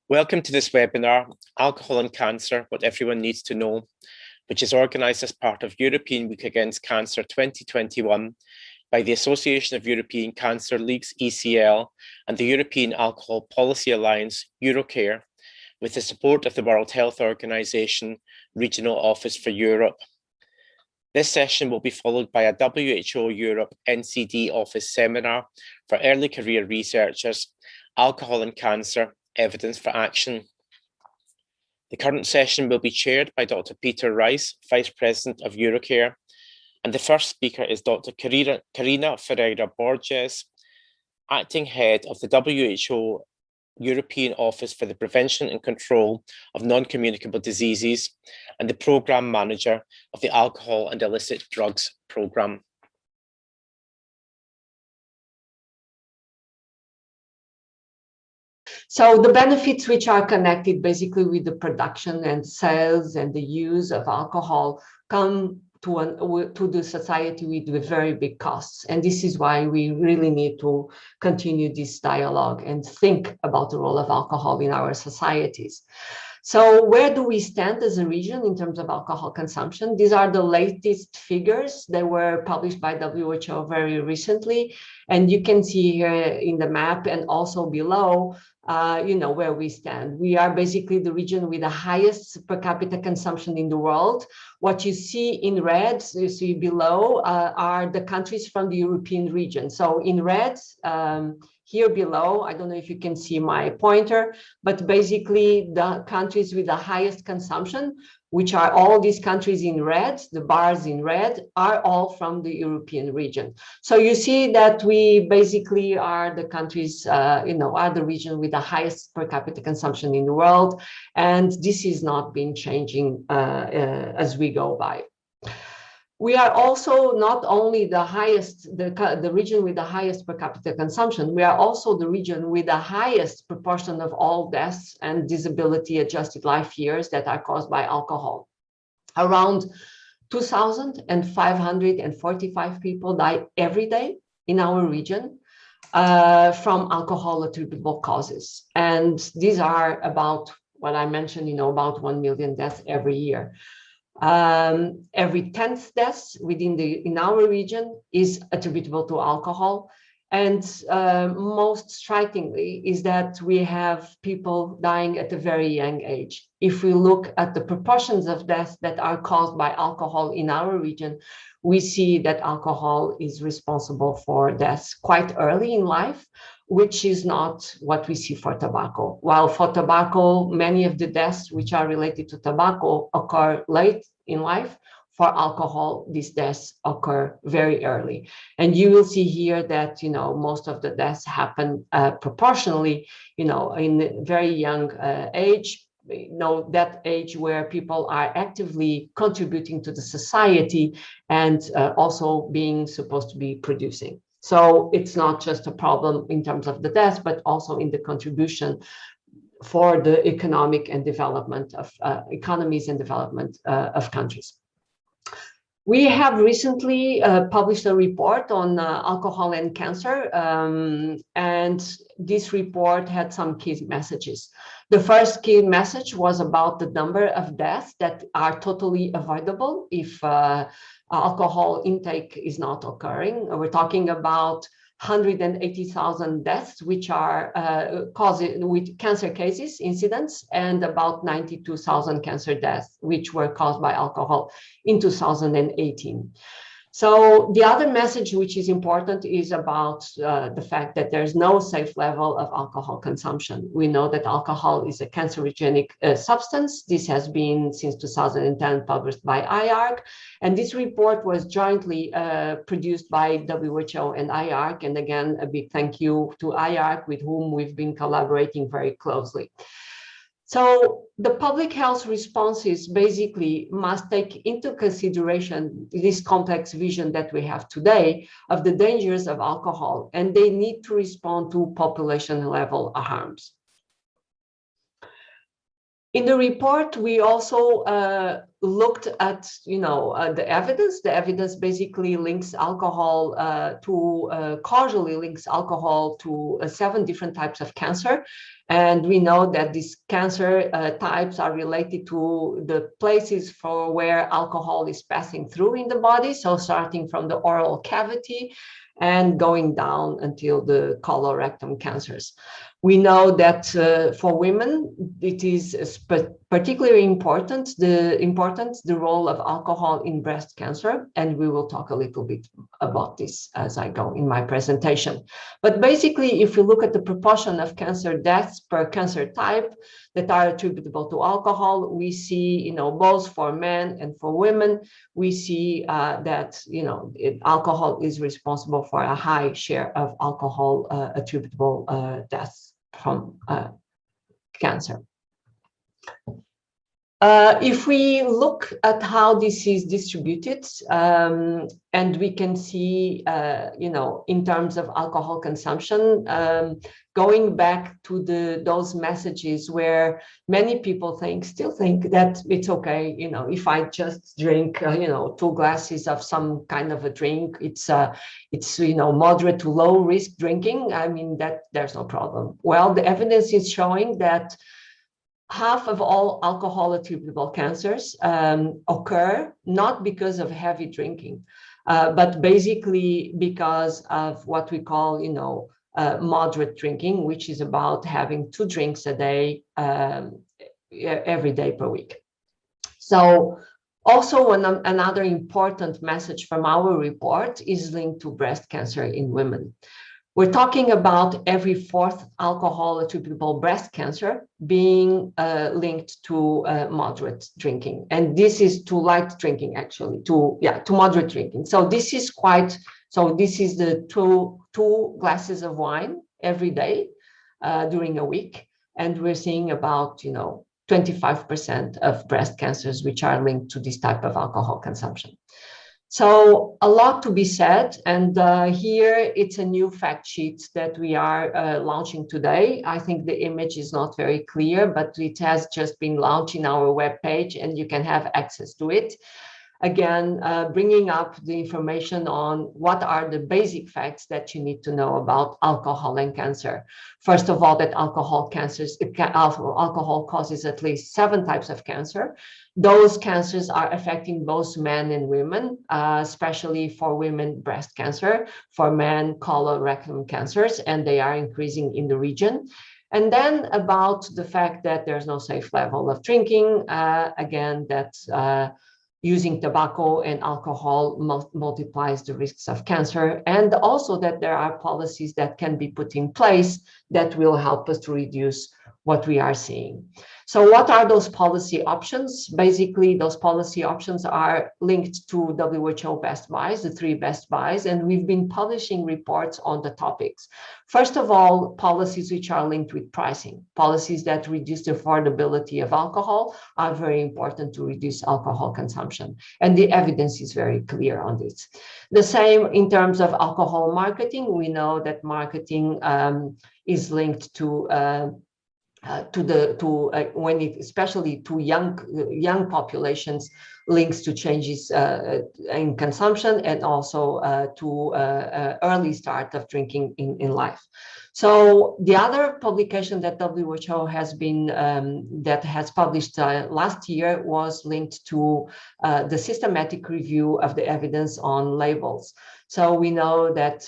Welcome to this webinar, Alcohol and Cancer, What Everyone Needs to Know, which is organised as part of European Week Against Cancer 2021 by the Association of European Cancer Leagues, ECL, and the European Alcohol Policy Alliance, Eurocare, with the support of the World Health Organization Regional Office for Europe. This session will be followed by a WHO Europe NCD Office seminar for early career researchers, Alcohol and Cancer, Evidence for Action. The current session will be chaired by Dr. Peter Rice, Vice President of Eurocare, and the first speaker is Dr. Carina Ferreira Borges, Acting Head of the WHO European Office for the Prevention and Control of Non-Communicable Diseases and the Programme Manager of the Alcohol and Illicit Drugs Programme. So the benefits which are connected basically with the production and sales and the use of alcohol come to the society with very big costs. And this is why we really need to continue this dialogue and think about the role of alcohol in our societies. So where do we stand as a region in terms of alcohol consumption? These are the latest figures that were published by WHO very recently. And you can see here in the map and also below, where we stand. We are basically the region with the highest per capita consumption in the world. What you see in red, you see below, are the countries from the European region. So in red, here below, I don't know if you can see my pointer, but basically the countries with the highest consumption, which are all these countries in red, the bars in red, are all from the European region. So you see that we basically are the countries, are the region with the highest per capita consumption in the world. And this is not been changing as we go by. We are also not only the highest, the region with the highest per capita consumption, we are also the region with the highest proportion of all deaths and disability adjusted life years that are caused by alcohol. Around 2,545 people die every day in our region from alcohol attributable causes. And these are about what I mentioned, about 1 million deaths every year. Every 10th death in our region is attributable to alcohol. And most strikingly is that we have people dying at a very young age. If we look at the proportions of deaths that are caused by alcohol in our region, we see that alcohol is responsible for deaths quite early in life, which is not what we see for tobacco. While for tobacco, many of the deaths which are related to tobacco occur late in life, for alcohol, these deaths occur very early. And you will see here that, most of the deaths happen proportionally, in very young age, that age where people are actively contributing to the society and also being supposed to be producing. So it's not just a problem in terms of the deaths, but also in the contribution for the economic and development of economies and development of countries. We have recently published a report on alcohol and cancer, and this report had some key messages. The first key message was about the number of deaths that are totally avoidable if alcohol intake is not occurring. We're talking about 180,000 deaths, which are caused with cancer cases, incidents, and about 92,000 cancer deaths, which were caused by alcohol in 2018. So the other message which is important is about the fact that there's no safe level of alcohol consumption. We know that alcohol is a cancerogenic substance. This has been since 2010 published by IARC. And this report was jointly produced by WHO and IARC. And again, a big thank you to IARC, with whom we've been collaborating very closely. So the public health responses basically must take into consideration this complex vision that we have today of the dangers of alcohol, and they need to respond to population level harms. In the report, we also looked at, the evidence. The evidence basically links alcohol causally links alcohol to 7 different types of cancer. And we know that these cancer types are related to the places for where alcohol is passing through in the body. So starting from the oral cavity and going down until the colorectal cancers. We know that for women, it is particularly important, the role of alcohol in breast cancer. And we will talk a little bit about this as I go in my presentation. But basically, if you look at the proportion of cancer deaths per cancer type that are attributable to alcohol, we see, both for men and for women, we see that, alcohol is responsible for a high share of alcohol attributable deaths from cancer. If we look at how this is distributed, and we can see, in terms of alcohol consumption, going back to those messages where many people still think that it's okay, if I just drink, 2 glasses of some kind of a drink, it's moderate to low risk drinking. I mean, that there's no problem. Well, the evidence is showing that half of all alcohol attributable cancers occur not because of heavy drinking, but basically because of what we call, moderate drinking, which is about having 2 drinks a day, every day per week. So also another important message from our report is linked to breast cancer in women. We're talking about every 4th alcohol attributable breast cancer being linked to moderate drinking. And this is to light drinking, actually, to moderate drinking. So this is the two glasses of wine every day during a week. And we're seeing about, 25% of breast cancers which are linked to this type of alcohol consumption. So a lot to be said, and here it's a new fact sheet that we are launching today. I think the image is not very clear, but it has just been launched in our webpage and you can have access to it. Again, bringing up the information on what are the basic facts that you need to know about alcohol and cancer. First of all, that alcohol causes at least 7 types of cancer. Those cancers are affecting both men and women, especially for women, breast cancer, for men, colorectal cancers, and they are increasing in the region. And then about the fact that there's no safe level of drinking, again, that using tobacco and alcohol multiplies the risks of cancer, and also that there are policies that can be put in place that will help us to reduce what we are seeing. So what are those policy options? Basically, those policy options are linked to WHO best buys, the 3 best buys, and we've been publishing reports on the topics. First of all, policies which are linked with pricing. Policies that reduce the affordability of alcohol are very important to reduce alcohol consumption. And the evidence is very clear on this. The same in terms of alcohol marketing. We know that marketing is linked to especially to young populations, links to changes in consumption and also to early start of drinking in life. So the other publication that WHO has been that has published last year was linked to the systematic review of the evidence on labels. So we know that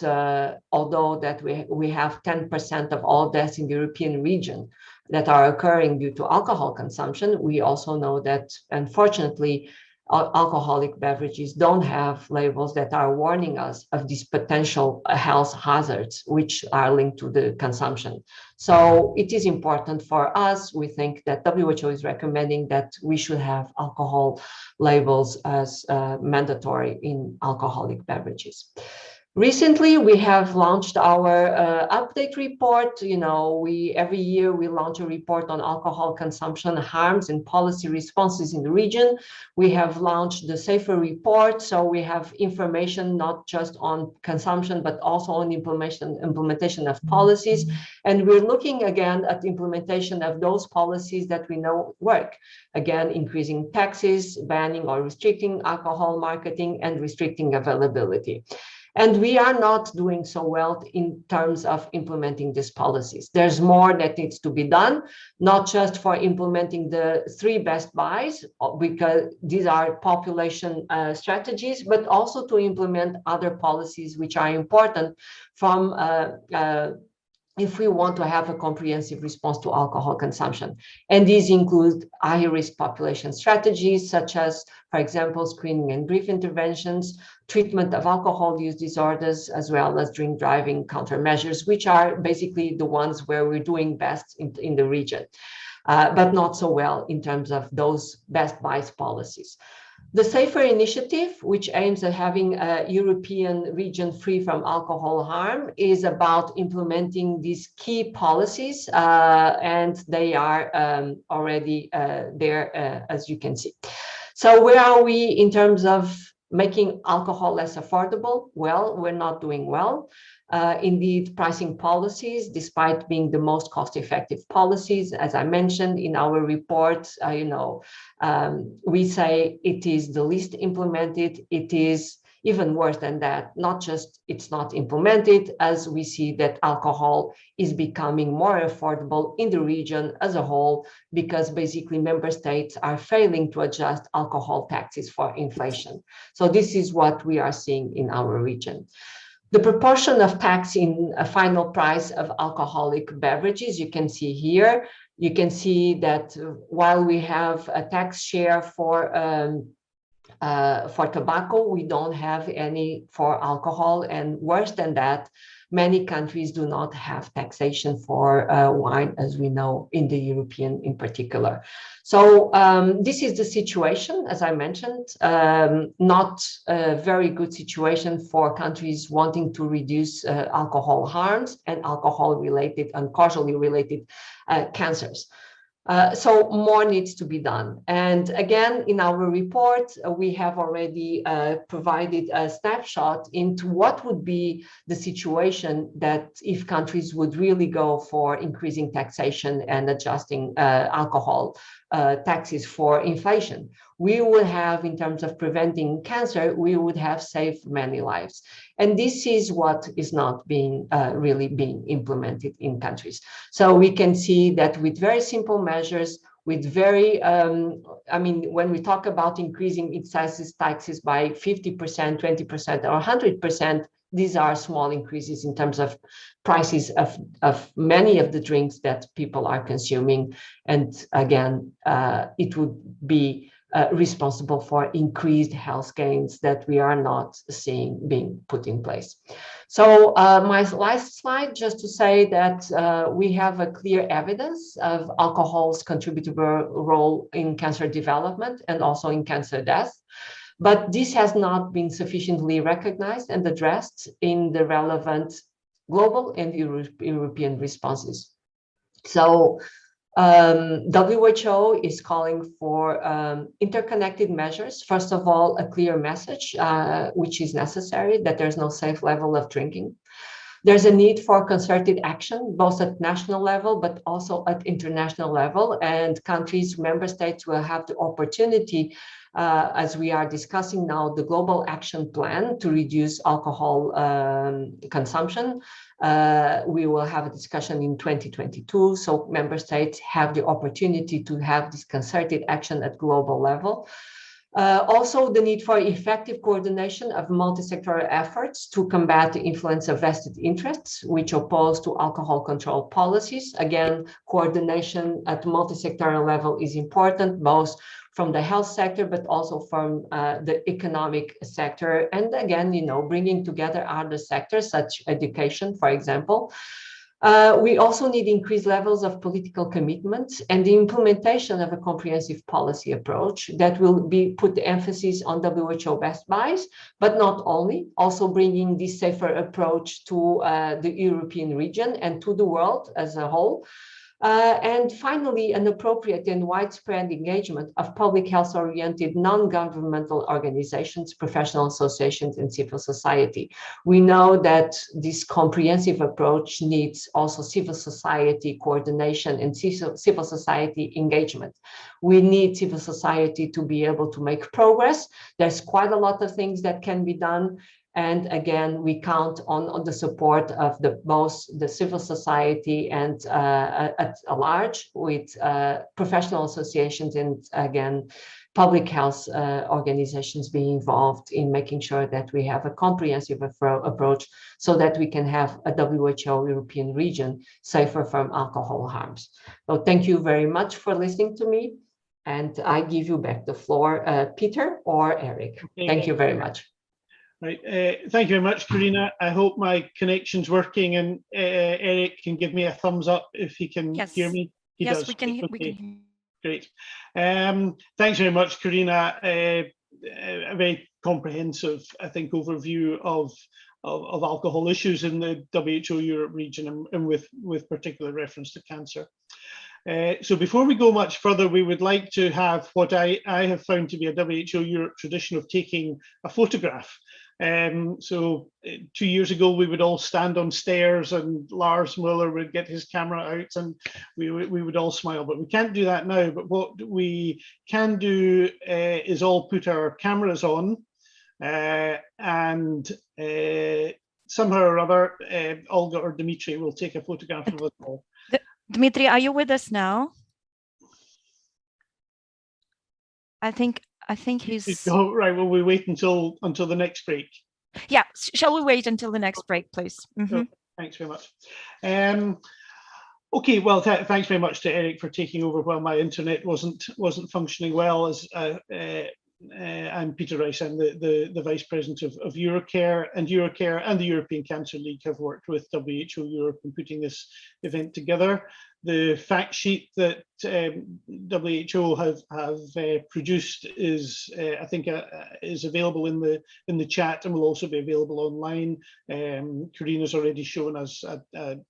although that we have 10% of all deaths in the European region that are occurring due to alcohol consumption, we also know that, unfortunately, alcoholic beverages don't have labels that are warning us of these potential health hazards which are linked to the consumption. So it is important for us. We think that WHO is recommending that we should have alcohol labels as mandatory in alcoholic beverages. Recently, we have launched our update report. Every year we launch a report on alcohol consumption harms and policy responses in the region. We have launched the Safer report, so we have information not just on consumption, but also on implementation of policies. And we're looking again at the implementation of those policies that we know work. Again, increasing taxes, banning or restricting alcohol marketing, and restricting availability. And we are not doing so well in terms of implementing these policies. There's more that needs to be done, not just for implementing the 3 best buys, because these are population strategies, but also to implement other policies which are important from if we want to have a comprehensive response to alcohol consumption. And these include high-risk population strategies, such as, for example, screening and brief interventions, treatment of alcohol use disorders, as well as drink driving countermeasures, which are basically the ones where we're doing best in the region, but not so well in terms of those best buys policies. The Safer initiative, which aims at having a European region free from alcohol harm, is about implementing these key policies, and they are already there, as you can see. So where are we in terms of making alcohol less affordable? Well, we're not doing well. Indeed, pricing policies, despite being the most cost-effective policies, as I mentioned in our report, we say it is the least implemented. It is even worse than that. Not just it's not implemented, as we see that alcohol is becoming more affordable in the region as a whole, because basically member states are failing to adjust alcohol taxes for inflation. So this is what we are seeing in our region. The proportion of tax in a final price of alcoholic beverages, you can see here. You can see that while we have a tax share for tobacco, we don't have any for alcohol, and worse than that, many countries do not have taxation for wine, as we know, in the European in particular. So this is the situation, as I mentioned, not a very good situation for countries wanting to reduce alcohol harms and alcohol-related and causally related cancers. So more needs to be done. And again, in our report, we have already provided a snapshot into what would be the situation that if countries would really go for increasing taxation and adjusting alcohol taxes for inflation. We would have, in terms of preventing cancer, we would have saved many lives. And this is what is not being really being implemented in countries. So we can see that with very simple measures, with very, when we talk about increasing excise taxes by 50%, 20%, or 100%, these are small increases in terms of prices of many of the drinks that people are consuming. And again, it would be responsible for increased health gains that we are not seeing being put in place. So my last slide, just to say that we have a clear evidence of alcohol's contributable role in cancer development and also in cancer death. But this has not been sufficiently recognized and addressed in the relevant global and European responses. So WHO is calling for interconnected measures. First of all, a clear message, which is necessary, that there's no safe level of drinking. There's a need for concerted action, both at national level, but also at international level. And countries, member states will have the opportunity, as we are discussing now, the global action plan to reduce alcohol consumption. We will have a discussion in 2022. So member states have the opportunity to have this concerted action at global level. Also, the need for effective coordination of multi-sectoral efforts to combat the influence of vested interests, which oppose to alcohol control policies. Again, coordination at multi-sectoral level is important, both from the health sector, but also from the economic sector. And again, bringing together other sectors, such education, for example. We also need increased levels of political commitment and the implementation of a comprehensive policy approach that will put the emphasis on WHO best buys, but not only, also bringing this safer approach to the European region and to the world as a whole. And finally, an appropriate and widespread engagement of public health-oriented non-governmental organizations, professional associations, and civil society. We know that this comprehensive approach needs also civil society coordination and civil society engagement. We need civil society to be able to make progress. There's quite a lot of things that can be done. And again, we count on the support of both the civil society and at large with professional associations and again, public health organizations being involved in making sure that we have a comprehensive approach so that we can have a WHO European region safer from alcohol harms. So thank you very much for listening to me. And I give you back the floor, Peter or Eric. Okay. Thank you very much. Right. Thank you very much, Carina. I hope my connection's working, and Eric can give me a thumbs up if he can hear me. He yes, does. we can. Okay. We can. Great. Thanks very much, Carina. A very comprehensive, I think, overview of alcohol issues in the WHO Europe region, and with particular reference to cancer. So before we go much further, we would like to have what I have found to be a WHO Europe tradition of taking a photograph. So 2 years ago, we would all stand on stairs and Lars Muller would get his camera out and we would all smile, but we can't do that now. But what we can do is all put our cameras on and somehow or other, Olga or Dimitri will take a photograph of us all. Dimitri, are you with us now? I think he's. Oh, right. Well, we wait until the next break. Yeah. Shall we wait until the next break, please? Mm-hmm. Thanks very much. Okay. Well, thanks very much to Eric for taking over while my internet wasn't functioning well. As I'm Peter Rice. I'm the Vice President of Eurocare, and Eurocare and the European Cancer League have worked with WHO Europe in putting this event together. The fact sheet that WHO have produced is, I think, is available in the chat and will also be available online. Carina's already shown us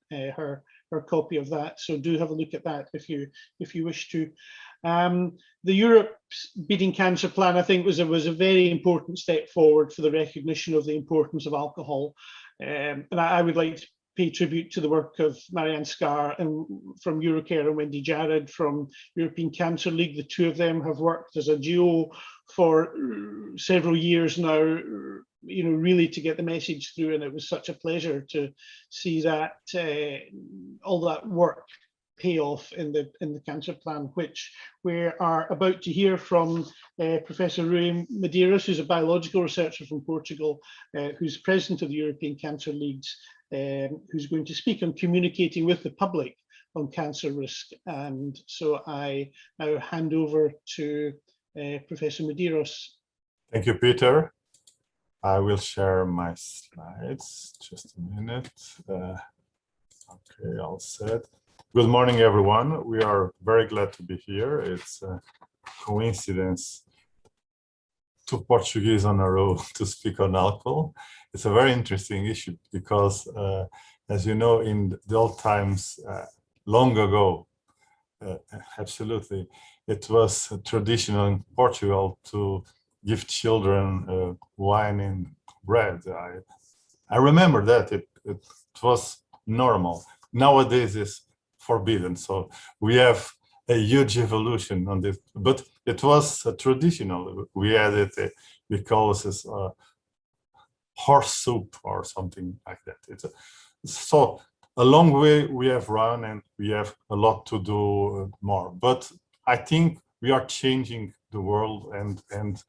her copy of that, so do have a look at that if you wish to. The Europe's Beating Cancer Plan, I think, was a very important step forward for the recognition of the importance of alcohol, and I would like to pay tribute to the work of Marianne Scarr and from Eurocare and Wendy Jarrett from European Cancer League. The two of them have worked as a duo for several years now, you know, really to get the message through, and it was such a pleasure to see that all that work pay off in the cancer plan, which we are about to hear from Professor Rui Medeiros, who's a biological researcher from Portugal, who's president of the European Cancer Leagues, who's going to speak on communicating with the public on cancer risk. And so I now hand over to Professor Medeiros. Thank you, Peter. I will share my slides. Just a minute. Okay, all set. Good morning, everyone. We are very glad to be here. It's a coincidence, 2 Portuguese on a row to speak on alcohol. It's a very interesting issue because, as you know, in the old times, long ago, absolutely, it was traditional in Portugal to give children wine and bread. I remember that it was normal. Nowadays, it's forbidden. So we have a huge evolution on this, but it was traditional. We added we call this horse soup or something like that. So a long way we have run, and we have a lot to do more. But I think we are changing the world and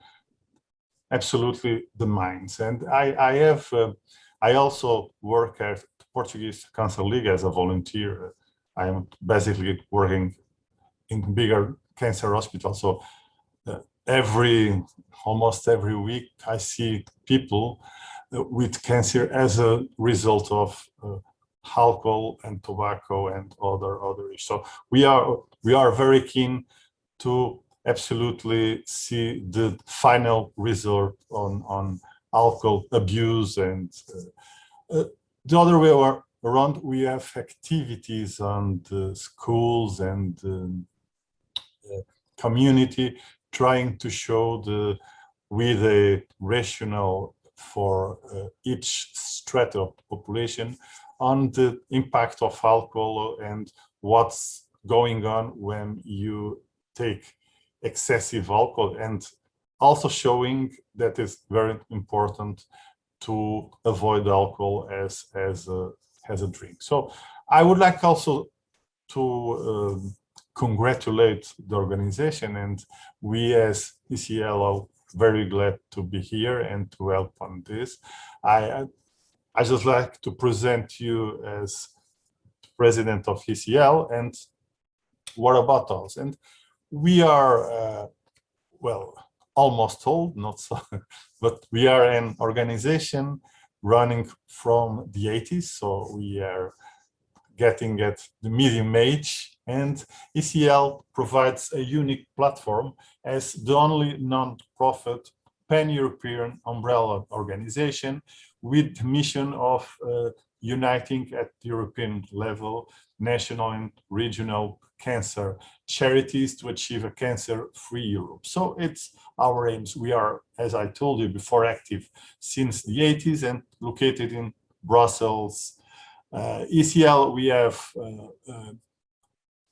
absolutely the minds. And I also work at the Portuguese Cancer League as a volunteer. I am basically working in bigger cancer hospitals. So almost every week, I see people with cancer as a result of alcohol and tobacco and other issues. So we are very keen to absolutely see the final result on alcohol abuse. And the other way around, we have activities on the schools and community trying to show with a rationale for each strata of population on the impact of alcohol and what's going on when you take excessive alcohol, and also showing that it's very important to avoid alcohol as a drink. So I would like also to congratulate the organization, and we as ECL are very glad to be here and to help on this. I just like to present you as president of ECL, and what about us? And we are, well, almost old, not so, but we are an organization running from the 80s, so we are getting at the medium age, and ECL provides a unique platform as the only non-profit pan-European umbrella organization with the mission of uniting at the European level national and regional cancer charities to achieve a cancer-free Europe. So it's our aims. We are, as I told you before, active since the 80s and located in Brussels. ECL, we have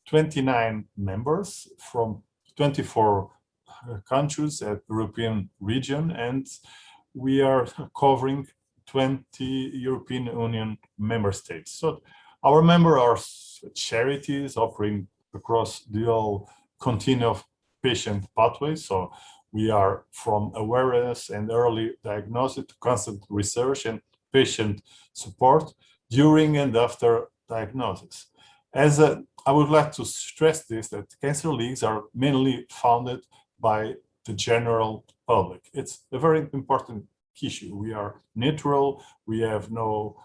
29 members from 24 countries at European region, and we are covering 20 European Union member states. So our members are charities offering across the whole continuum of patient pathways. So we are from awareness and early diagnosis to constant research and patient support during and after diagnosis. I would like to stress this, that cancer leagues are mainly founded by the general public. It's a very important issue. We are neutral, we have no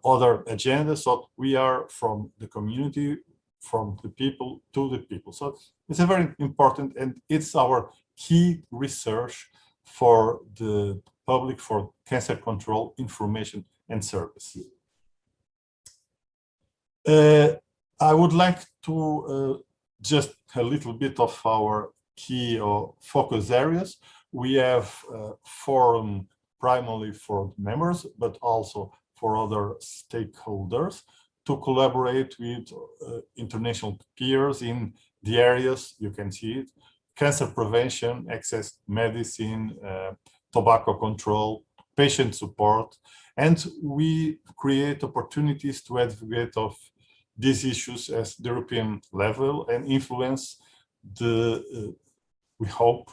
other agenda, so we are from the community, from the people to the people. So it's a very important, and it's our key research for the public for cancer control information and service. I would like to just a little bit of our key or focus areas. We have forum primarily for members, but also for other stakeholders to collaborate with international peers in the areas, you can see it, cancer prevention, access medicine, tobacco control, patient support, and we create opportunities to advocate of these issues at the European level and influence the, we hope,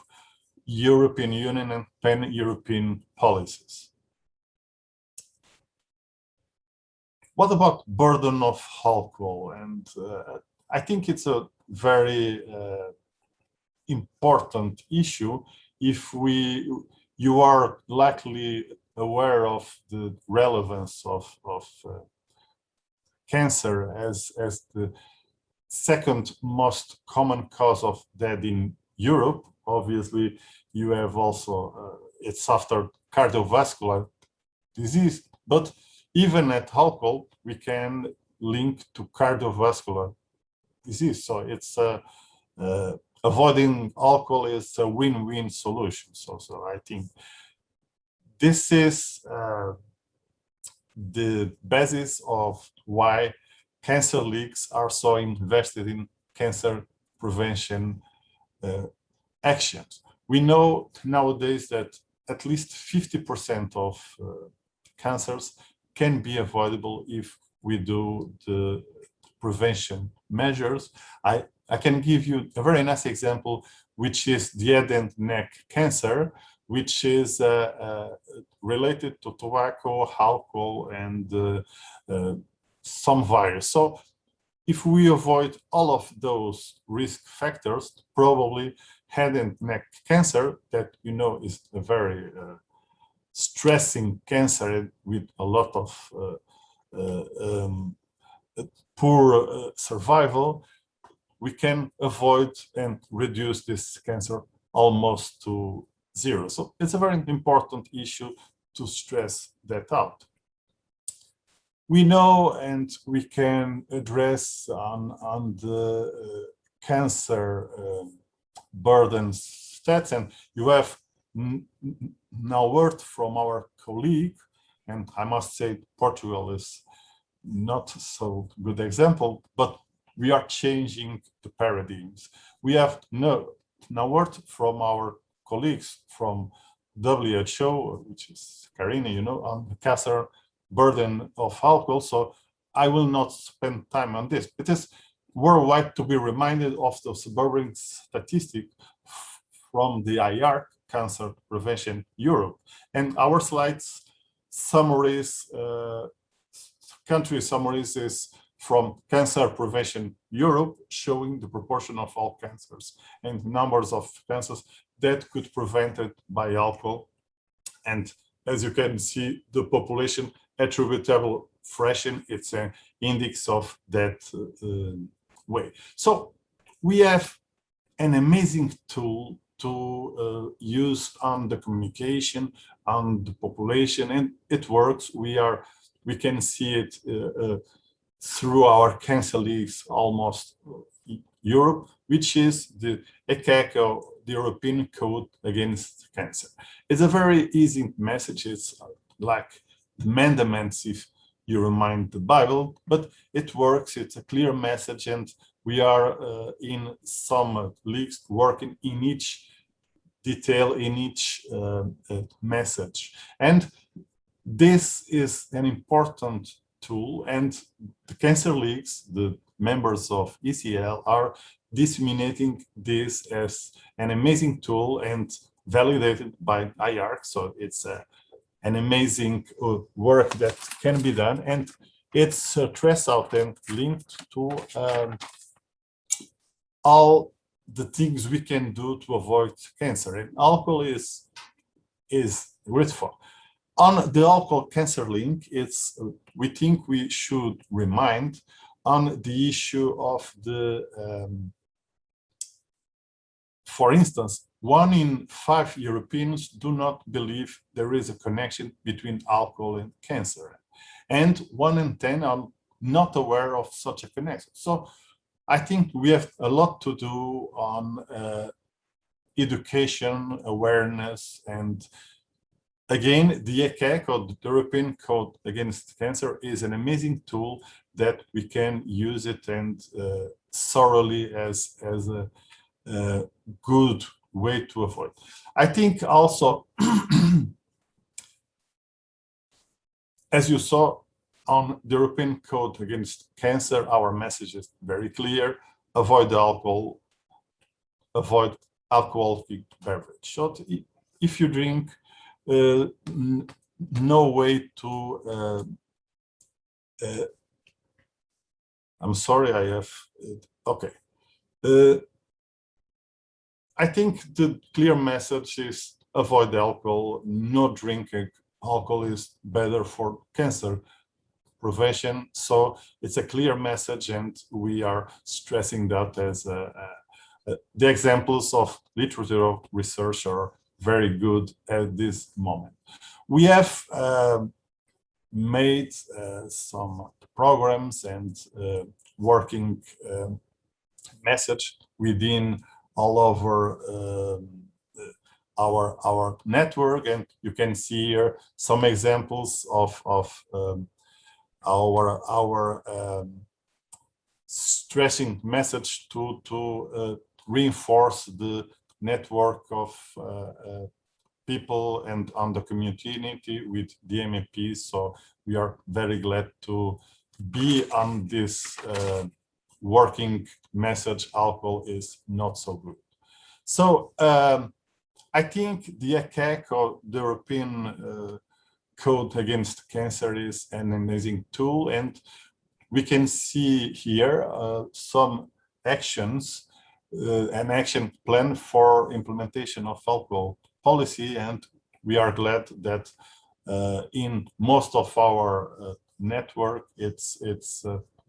European Union and pan-European policies. What about burden of alcohol? And I think it's a very important issue if you are likely aware of the relevance of cancer as the second most common cause of death in Europe. Obviously, you have also, it's after cardiovascular disease, but even at alcohol, we can link to cardiovascular disease. So it's avoiding alcohol is a win-win solution. So I think this is the basis of why cancer leagues are so invested in cancer prevention actions. We know nowadays that at least 50% of cancers can be avoidable if we do the prevention measures. I can give you a very nice example, which is the head and neck cancer, which is related to tobacco, alcohol, and some virus. So if we avoid all of those risk factors, probably head and neck cancer, that you know is a very stressing cancer with a lot of poor survival, we can avoid and reduce this cancer almost to zero. So it's a very important issue to stress that out. We know, and we can address on the cancer burden stats, and you have now word from our colleague, and I must say Portugal is not so good example, but we are changing the paradigms. We have now word from our colleagues from WHO, which is Carina, you know, on the cancer burden of alcohol. So I will not spend time on this. It is worldwide to be reminded of the sobering statistic from the IARC, Cancer Prevention Europe. And our slides summaries, country summaries is from Cancer Prevention Europe, showing the proportion of all cancers and numbers of cancers that could be prevented by alcohol. And as you can see, the population attributable fraction, it's an index of that way. So we have an amazing tool to use on the communication, on the population, and it works. We can see it through our cancer leagues almost Europe, which is the ECAC, the European Code Against Cancer. It's a very easy message. It's like amendments if you remind the Bible, but it works. It's a clear message, and we are in some leagues working in each detail, in each message. And this is an important tool, and the cancer leagues, the members of ECL, are disseminating this as an amazing tool and validated by IARC. So it's an amazing work that can be done, and it's stressed out and linked to all the things we can do to avoid cancer. And alcohol is grateful. On the alcohol cancer link, it's we think we should remind on the issue of the, for instance, 1 in 5 Europeans do not believe there is a connection between alcohol and cancer, and 1 in 10 are not aware of such a connection. So I think we have a lot to do on education, awareness, and again, the ECAC, or the European Code Against Cancer, is an amazing tool that we can use it and thoroughly as a good way to avoid. I think also, as you saw on the European Code Against Cancer, our message is very clear: avoid alcohol, avoid alcoholic beverage. So if you drink, no way to I'm sorry, I have okay. I think the clear message is avoid alcohol. Not drinking alcohol is better for cancer prevention. So it's a clear message, and we are stressing that as the examples of literature research are very good at this moment. We have made some programs and working message within all over our network, and you can see here some examples of our stressing message to reinforce the network of people and on the community with the MEPs. So we are very glad to be on this working message: alcohol is not so good. So I think the ECAC, or the European Code Against Cancer, is an amazing tool, and we can see here some actions, an action plan for implementation of alcohol policy, and we are glad that in most of our network. It's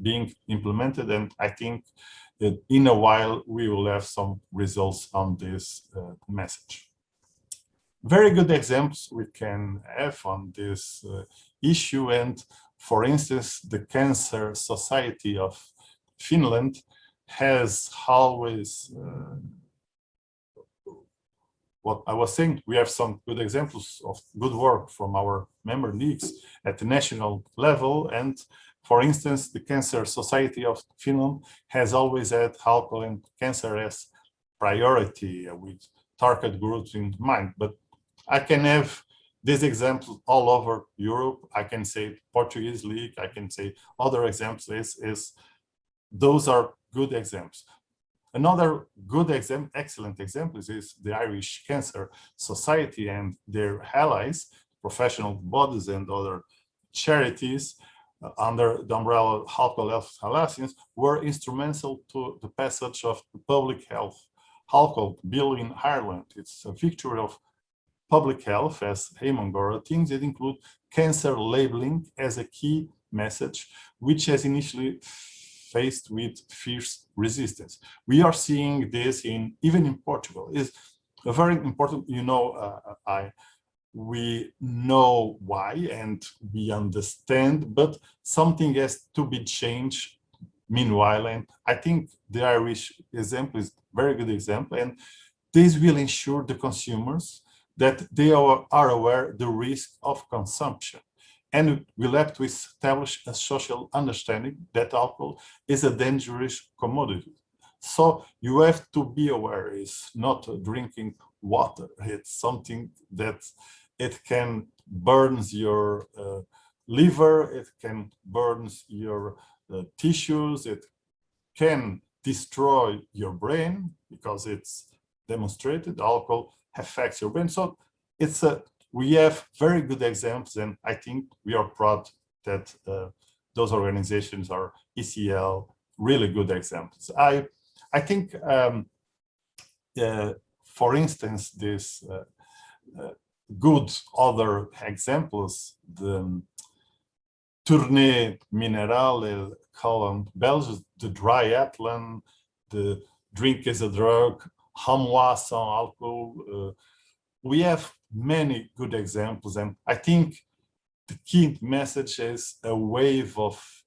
being implemented, and I think that in a while we will have some results on this message. Very good examples we can have on this issue, and for instance, the Cancer Society of Finland has always what I was saying, we have some good examples of good work from our member leagues at the national level. And for instance, the Cancer Society of Finland has always had alcohol and cancer as priority with target groups in mind. But I can have these examples all over Europe. I can say Portuguese League, I can say other examples is those are good examples. Another good example, excellent example is the Irish Cancer Society and their allies, professional bodies and other charities under the umbrella of Alcohol Health Alliance were instrumental to the passage of the public health alcohol bill in Ireland. It's a victory of public health as among other things. It includes cancer labeling as a key message, which has initially faced with fierce resistance. We are seeing this even in Portugal. Is a very important, we know why and we understand, but something has to be changed meanwhile. And I think the Irish example is a very good example, and this will ensure the consumers that they are aware the risk of consumption. And we'll have to establish a social understanding that alcohol is a dangerous commodity. So you have to be aware it's not drinking water. It's something that it can burn your liver, it can burn your tissues, it can destroy your brain because it's demonstrated alcohol affects your brain. So we have very good examples, and I think we are proud that those organizations are ECL, really good examples. I think, for instance, this good other examples, the Tournée Minerale column, Belgium, the Triathlon, the Drink is a Drug, Hamois sans alcohol. We have many good examples, and I think the key message is a wave of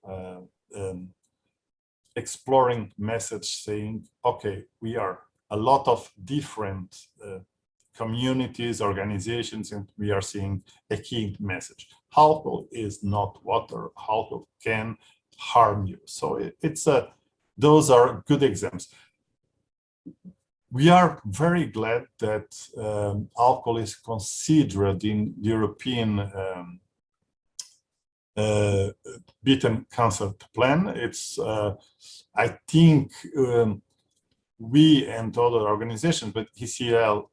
exploring message saying, okay, we are a lot of different communities, organizations, and we are seeing a key message. Alcohol is not water. Alcohol can harm you. So those are good examples. We are very glad that alcohol is considered in the European beaten cancer plan. It's, I think, we and other organizations, but ECL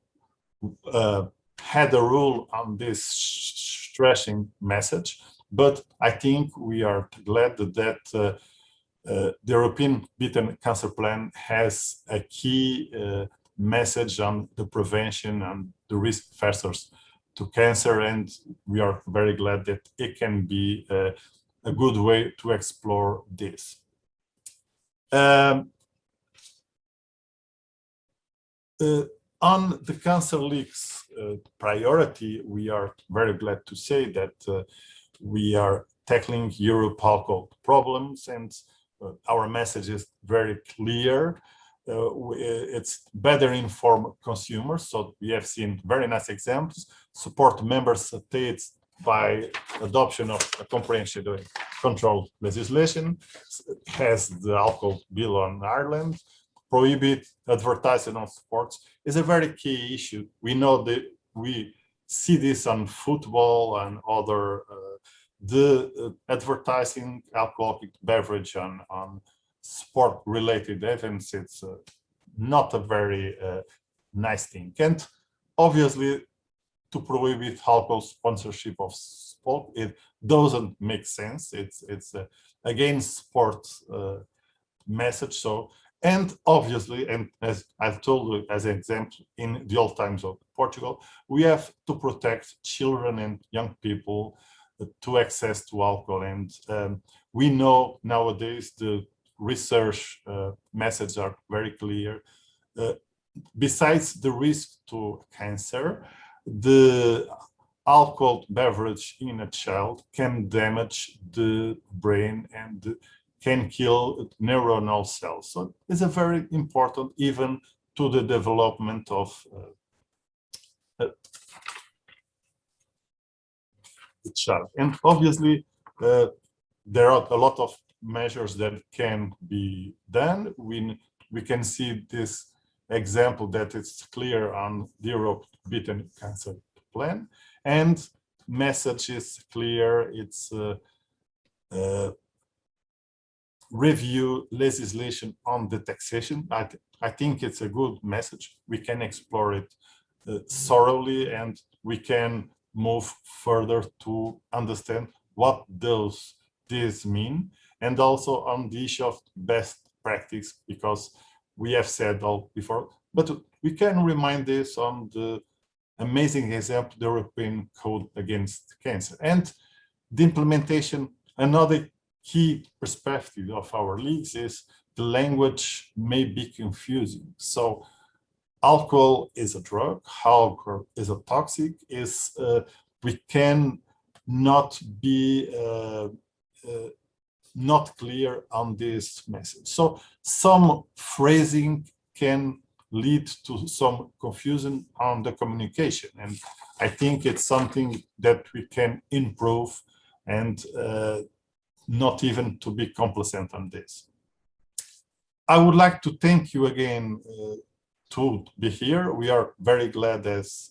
had a rule on this stressing message. But I think we are glad that the European Beaten Cancer Plan has a key message on the prevention and the risk factors to cancer, and we are very glad that it can be a good way to explore this. On the Cancer League's priority, we are very glad to say that we are tackling Europe alcohol problems, and our message is very clear. It's better inform consumers. So we have seen very nice examples. Support member states by adoption of a comprehensive control legislation, has the alcohol bill on Ireland. Prohibit advertising on sports is a very key issue. We know that we see this on football and other the advertising alcoholic beverage on sport-related events. It's not a very nice thing. And obviously, to prohibit alcohol sponsorship of sport, it doesn't make sense. It's against sport message. So, and obviously, and as I've told you as an example, in the old times of Portugal, we have to protect children and young people to access to alcohol. And we know nowadays the research messages are very clear. Besides the risk to cancer, the alcohol beverage in a child can damage the brain and can kill neuronal cells. So it's a very important even to the development of the child. And obviously, there are a lot of measures that can be done. We can see this example that it's clear on the Europe Beaten Cancer Plan, and message is clear. It's review legislation on the taxation. I think it's a good message. We can explore it thoroughly, and we can move further to understand what these mean, and also on the issue of best practice, because we have said all before, but we can remind this on the amazing example, the European Code Against Cancer. And the implementation, another key perspective of our leagues is the language may be confusing. So alcohol is a drug, alcohol is a toxic, we can not be not clear on this message. So some phrasing can lead to some confusion on the communication. And I think it's something that we can improve, and not even to be complacent on this. I would like to thank you again to be here. We are very glad as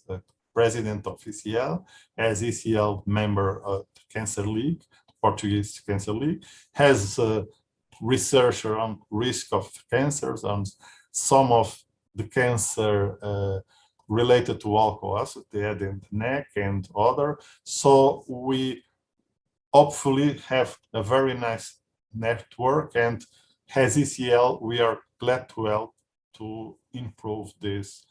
president of ECL, as ECL member of the Cancer League, Portuguese Cancer League, as a researcher on risk of cancers, on some of the cancer related to alcohol, the head and neck and other. So we hopefully have a very nice network, and as ECL, we are glad to help to improve this,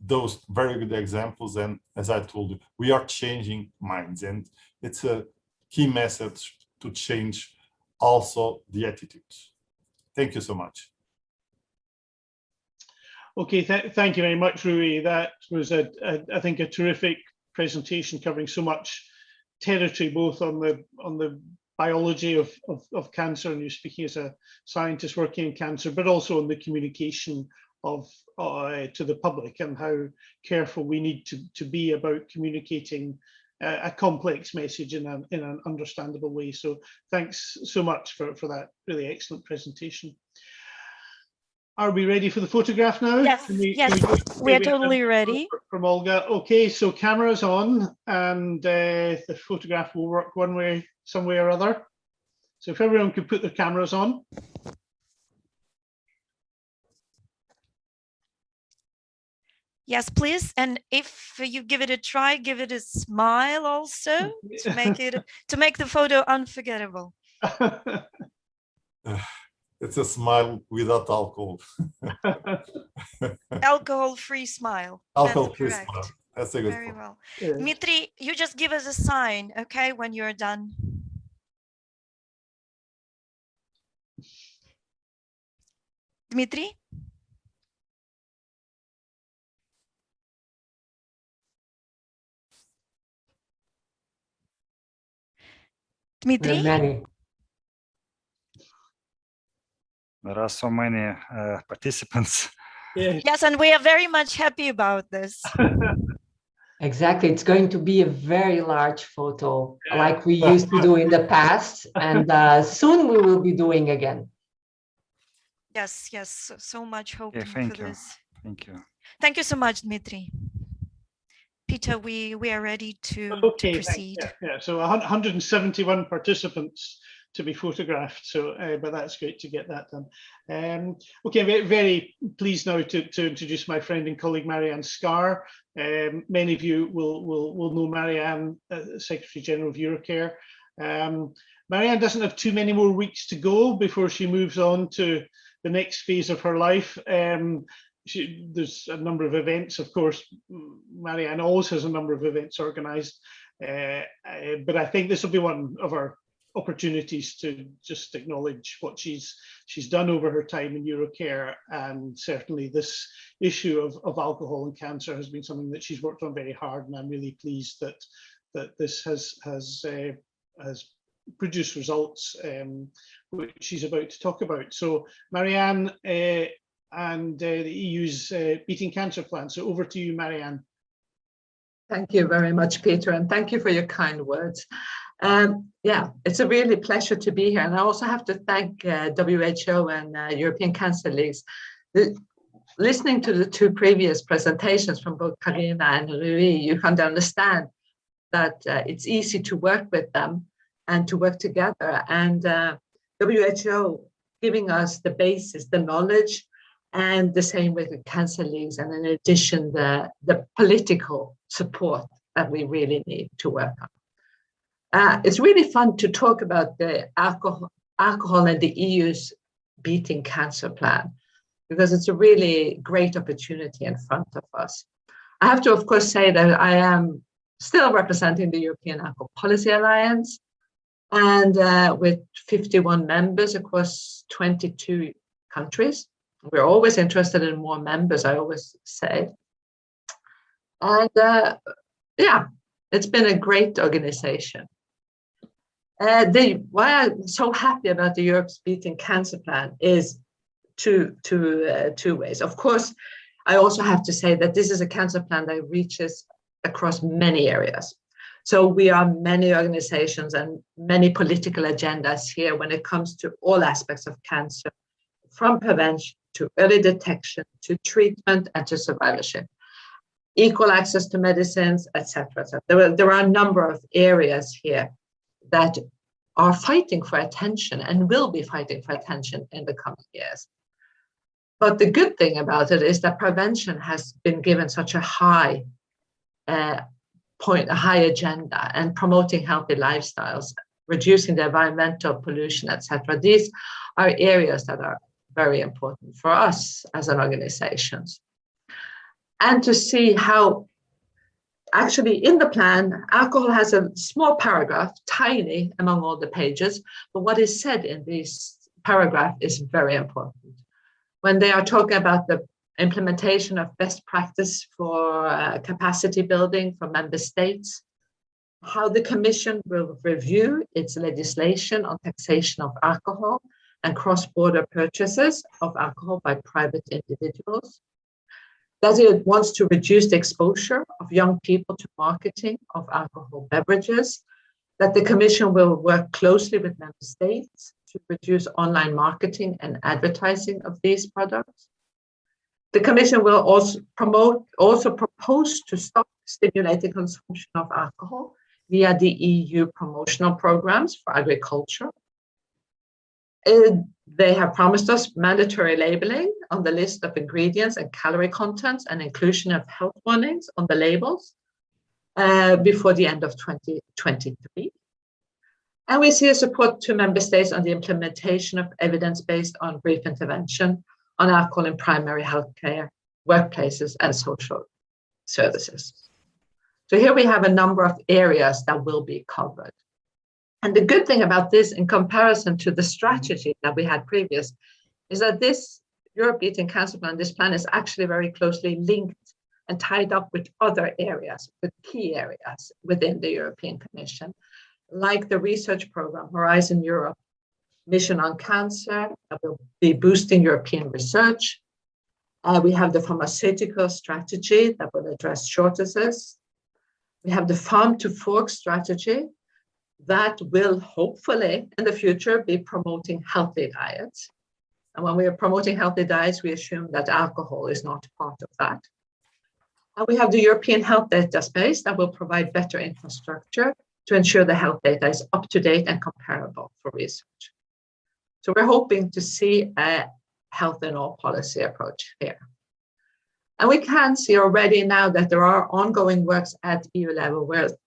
those very good examples. And as I told you, we are changing minds, and it's a key message to change also the attitudes. Thank you so much. Okay, thank you very much, Rui. That was, I think, a terrific presentation covering so much territory, both on the biology of cancer, and you're speaking as a scientist working in cancer, but also on the communication of to the public, and how careful we need to be about communicating a complex message in an understandable way. So thanks so much for that really excellent presentation. Are we ready for the photograph now? Yes, we are totally ready. From Olga. Okay, so camera's on, and the photograph will work one way, some way or other. So if everyone could put their cameras on. Yes, please. And if you give it a try, give it a smile also to make the photo unforgettable. It's a smile without alcohol. Alcohol-free smile. Alcohol-free smile. That's a good Very point. well. Yeah. Dmitry, you just give us a sign, okay, when you're done. Dmitry? Dmitry? Many. There are so many participants. Yes. Yes, and we are very much happy about this. Exactly. It's going to be a very large photo, like we used to do in the past, and soon we will be doing again. Yes, yes, so much hope Yeah, for thank you. this. Thank you. Thank you so much, Dmitry. Peter, we are ready to proceed. Yeah, so 171 participants to be photographed, so but that's great to get that done. Okay, very, very pleased now to introduce my friend and colleague Marianne Scarr. Many of you will know Marianne, Secretary General of Eurocare. Marianne doesn't have too many more weeks to go before she moves on to the next phase of her life. There's a number of events, of course. Marianne always has a number of events organised, But I think this will be one of our opportunities to just acknowledge what she's done over her time in Eurocare, and certainly this issue of alcohol and cancer has been something that she's worked on very hard, and I'm really pleased that this has produced results which she's about to talk about. So Marianne and the EU's Beating Cancer Plan. So over to you, Marianne. Thank you very much, Peter, and thank you for your kind words. Yeah, it's a really pleasure to be here. And I also have to thank WHO and European Cancer Leagues. Listening to the two previous presentations from both Carina and Rui, you can understand that it's easy to work with them and to work together. And WHO giving us the basis, the knowledge, and the same with the cancer leagues, and in addition, the political support that we really need to work on. It's really fun to talk about the alcohol and the EU's Beating Cancer Plan, because it's a really great opportunity in front of us. I have to, of course, say that I am still representing the European Alcohol Policy Alliance, and with 51 members across 22 countries. We're always interested in more members, I always say. And yeah, it's been a great organization. Why I'm so happy about the Europe's Beating Cancer Plan is two ways. Of course, I also have to say that this is a cancer plan that reaches across many areas. So we are many organizations and many political agendas here when it comes to all aspects of cancer, from prevention to early detection, to treatment, and to survivorship. Equal access to medicines, etc. There are a number of areas here that are fighting for attention and will be fighting for attention in the coming years. But the good thing about it is that prevention has been given such a high a high agenda, and promoting healthy lifestyles, reducing the environmental pollution, etc. These are areas that are very important for us as an organization. And to see how actually in the plan, alcohol has a small paragraph, tiny among all the pages, but what is said in this paragraph is very important. When they are talking about the implementation of best practice for capacity building for member states, how the Commission will review its legislation on taxation of alcohol and cross-border purchases of alcohol by private individuals, that it wants to reduce the exposure of young people to marketing of alcohol beverages, that the Commission will work closely with member states to reduce online marketing and advertising of these products. The Commission will also propose to stop stimulating consumption of alcohol via the EU promotional programs for agriculture. They have promised us mandatory labeling on the list of ingredients and calorie contents, and inclusion of health warnings on the labels before the end of 2023. And we see a support to member states on the implementation of evidence-based on brief intervention on alcohol in primary healthcare, workplaces, and social services. So here we have a number of areas that will be covered. And the good thing about this, in comparison to the strategy that we had previous, is that this Europe Beating Cancer Plan, this plan is actually very closely linked and tied up with other areas, with key areas within the European Commission, like the research program Horizon Europe, Mission on Cancer, that will be boosting European research. We have the pharmaceutical strategy that will address shortages. We have the farm to fork strategy that will hopefully in the future be promoting healthy diets. And when we are promoting healthy diets, we assume that alcohol is not part of that. And we have the European Health Data Space that will provide better infrastructure to ensure the health data is up to date and comparable for research. So we're hoping to see a health in all policy approach here. And we can see already now that there are ongoing works at EU level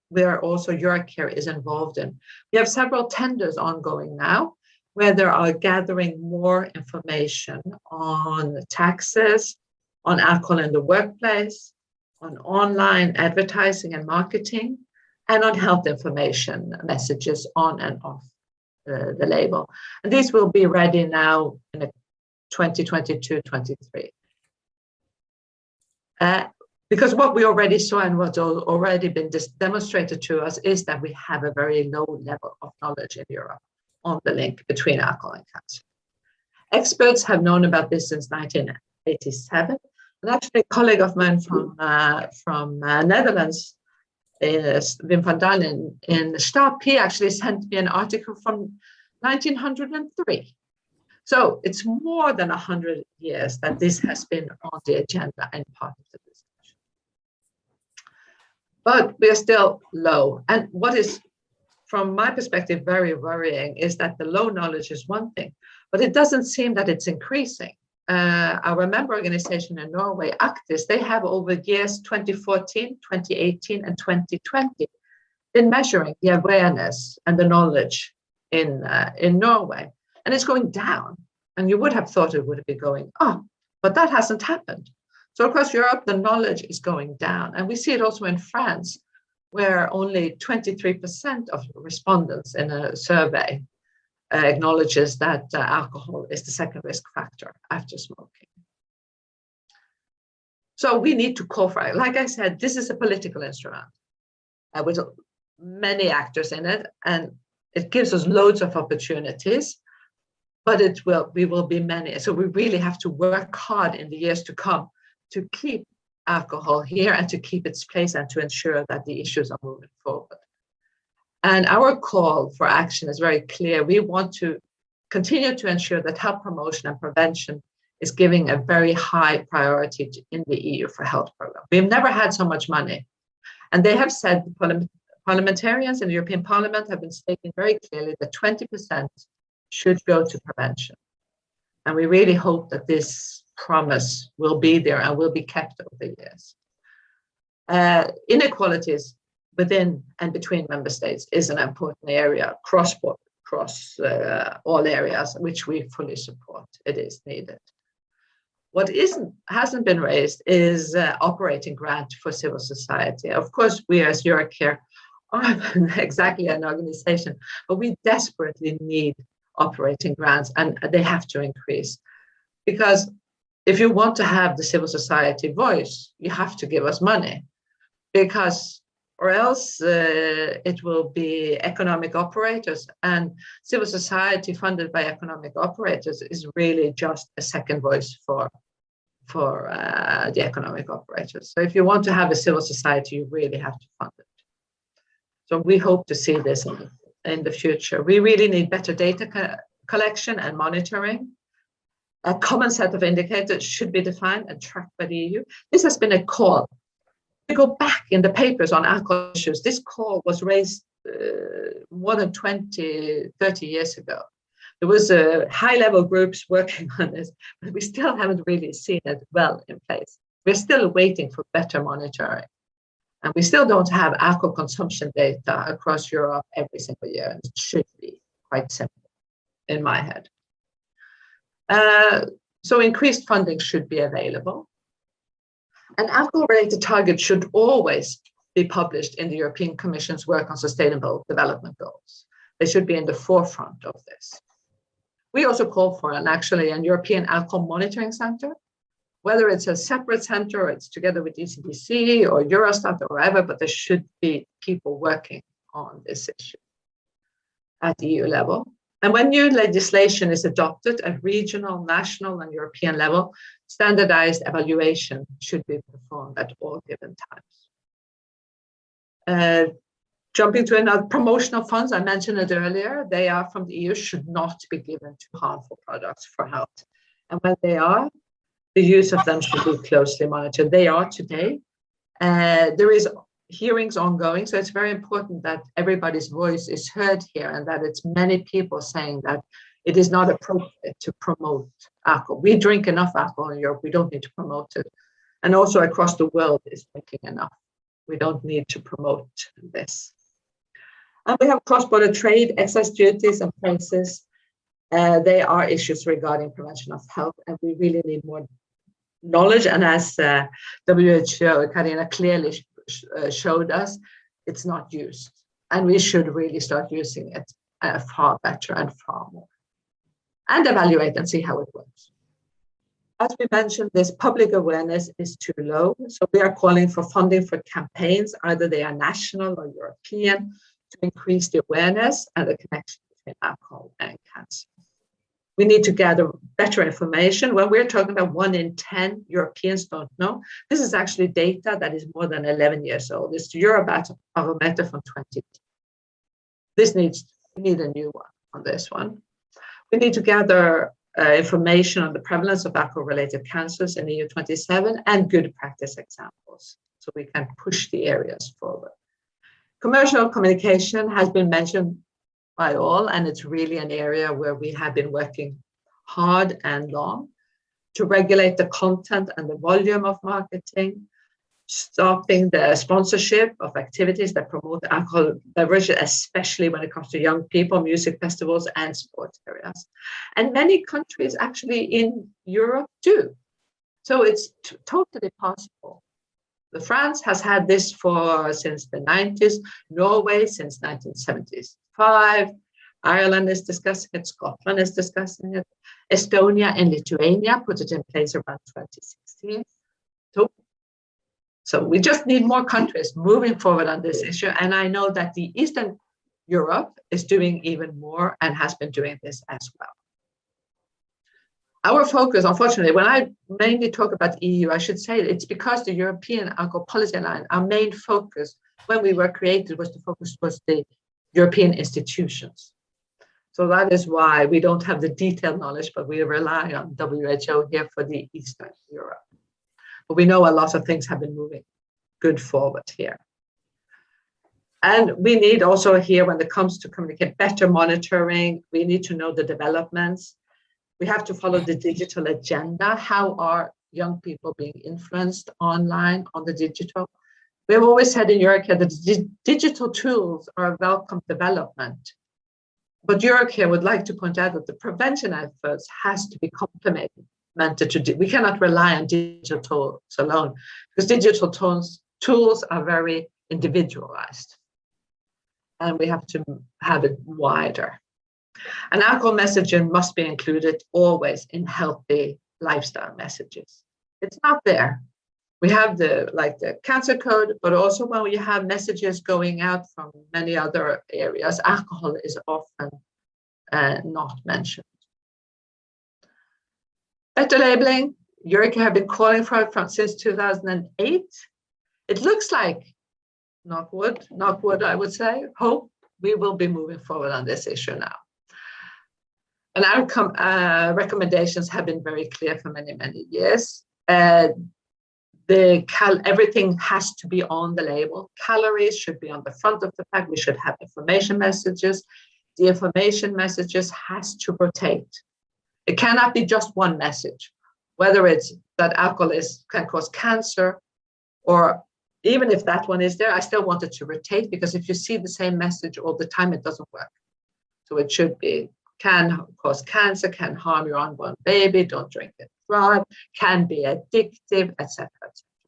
where also Eurocare is involved in. We have several tenders ongoing now, where they are gathering more information on taxes, on alcohol in the workplace, on online advertising and marketing, and on health information messages on and off the label. And these will be ready now in 2022-23. Because what we already saw and what's already been demonstrated to us is that we have a very low level of knowledge in Europe on the link between alcohol and cancer. Experts have known about this since 1987. And actually, a colleague of mine from Netherlands, Wim van Dalen in Stap, he actually sent me an article from 1903. So it's more than 100 years that this has been on the agenda and part of the discussion. But we are still low. And what is, from my perspective, very worrying is that the low knowledge is one thing, but it doesn't seem that it's increasing. Our member organization in Norway, Actis, they have over years 2014, 2018, and 2020 been measuring the awareness and the knowledge in Norway. And it's going down. And you would have thought it would be going up, but that hasn't happened. So across Europe, the knowledge is going down. And we see it also in France, where only 23% of respondents in a survey acknowledges that alcohol is the second risk factor after smoking. So we need to call for it. Like I said, this is a political instrument with many actors in it, and it gives us loads of opportunities, but we will be many. So we really have to work hard in the years to come to keep alcohol here and to keep its place and to ensure that the issues are moving forward. And our call for action is very clear. We want to continue to ensure that health promotion and prevention is giving a very high priority in the EU for health programs. We've never had so much money. And they have said, parliamentarians in the European Parliament have been stating very clearly that 20% should go to prevention. And we really hope that this promise will be there and will be kept over the years. Inequalities within and between member states is an important area, across all areas, which we fully support. It is needed. What hasn't been raised is operating grant for civil society. Of course, we as Eurocare aren't exactly an organization, but we desperately need operating grants, and they have to increase. Because if you want to have the civil society voice, you have to give us money, or else it will be economic operators, and civil society funded by economic operators is really just a second voice for the economic operators. So if you want to have a civil society, you really have to fund it. So we hope to see this in the future. We really need better data collection and monitoring. A common set of indicators should be defined and tracked by the EU. This has been a call. We go back in the papers on alcohol issues. This call was raised more than 20, 30 years ago. There was high-level groups working on this, but we still haven't really seen it well in place. We're still waiting for better monitoring. And we still don't have alcohol consumption data across Europe every single year. And it should be quite simple in my head. So increased funding should be available. And alcohol-related targets should always be published in the European Commission's work on sustainable development goals. They should be in the forefront of this. We also call for an European alcohol monitoring center, whether it's a separate center or it's together with ECDC or Eurostat or wherever, but there should be people working on this issue at the EU level. And when new legislation is adopted at regional, national, and European level, standardized evaluation should be performed at all given times. Jumping to another, promotional funds, I mentioned it earlier, they are from the EU, should not be given to harmful products for health. And when they are, the use of them should be closely monitored. They are today. There is hearings ongoing, so it's very important that everybody's voice is heard here and that it's many people saying that it is not appropriate to promote alcohol. We drink enough alcohol in Europe, we don't need to promote it. And also across the world is drinking enough. We don't need to promote this. And we have cross-border trade, excess duties and prices. They are issues regarding prevention of health, and we really need more knowledge. And as WHO, Carina clearly showed us, it's not used. And we should really start using it far better and far more. And evaluate and see how it works. As we mentioned, this public awareness is too low. So we are calling for funding for campaigns, either they are national or European, to increase the awareness and the connection between alcohol and cancer. We need to gather better information. When we're talking about 1 in 10 Europeans don't know, this is actually data that is more than 11 years old. It's the Eurobarometer from 2010. We need a new one on this one. We need to gather information on the prevalence of alcohol-related cancers in EU 27 and good practice examples, so we can push the areas forward. Commercial communication has been mentioned by all, and it's really an area where we have been working hard and long to regulate the content and the volume of marketing, stopping the sponsorship of activities that promote alcohol beverages, especially when it comes to young people, music festivals, and sports areas. And many countries actually in Europe do. So it's totally possible. France has had this since the 90s, Norway since 1975, Ireland is discussing it, Scotland is discussing it, Estonia and Lithuania put it in place around 2016. So we just need more countries moving forward on this issue. And I know that the Eastern Europe is doing even more and has been doing this as well. Our focus, unfortunately, when I mainly talk about EU, I should say it's because the European Alcohol Policy Line, our main focus when we were created was the European institutions. So that is why we don't have the detailed knowledge, but we rely on WHO here for the Eastern Europe. But we know a lot of things have been moving good forward here. And we need also here, when it comes to communicate better monitoring, we need to know the developments. We have to follow the digital agenda. How are young people being influenced online on the digital? We have always said in Eurocare that digital tools are a welcome development. But Eurocare would like to point out that the prevention efforts has to be complemented to, we cannot rely on digital tools alone, because digital tools are very individualized. And we have to have it wider. And alcohol messaging must be included always in healthy lifestyle messages. It's not there. We have the cancer code, but also when we have messages going out from many other areas, alcohol is often not mentioned. Better labeling, Eurocare have been calling for it since 2008. It looks like, knock wood, I would say, hope we will be moving forward on this issue now. And our recommendations have been very clear for many, many years. Everything has to be on the label. Calories should be on the front of the pack. We should have information messages. The information messages has to rotate. It cannot be just one message, whether it's that alcohol can cause cancer, or even if that one is there, I still want it to rotate, because if you see the same message all the time, it doesn't work. So it should be, can cause cancer, can harm your unborn baby, don't drink it drive, can be addictive, etc.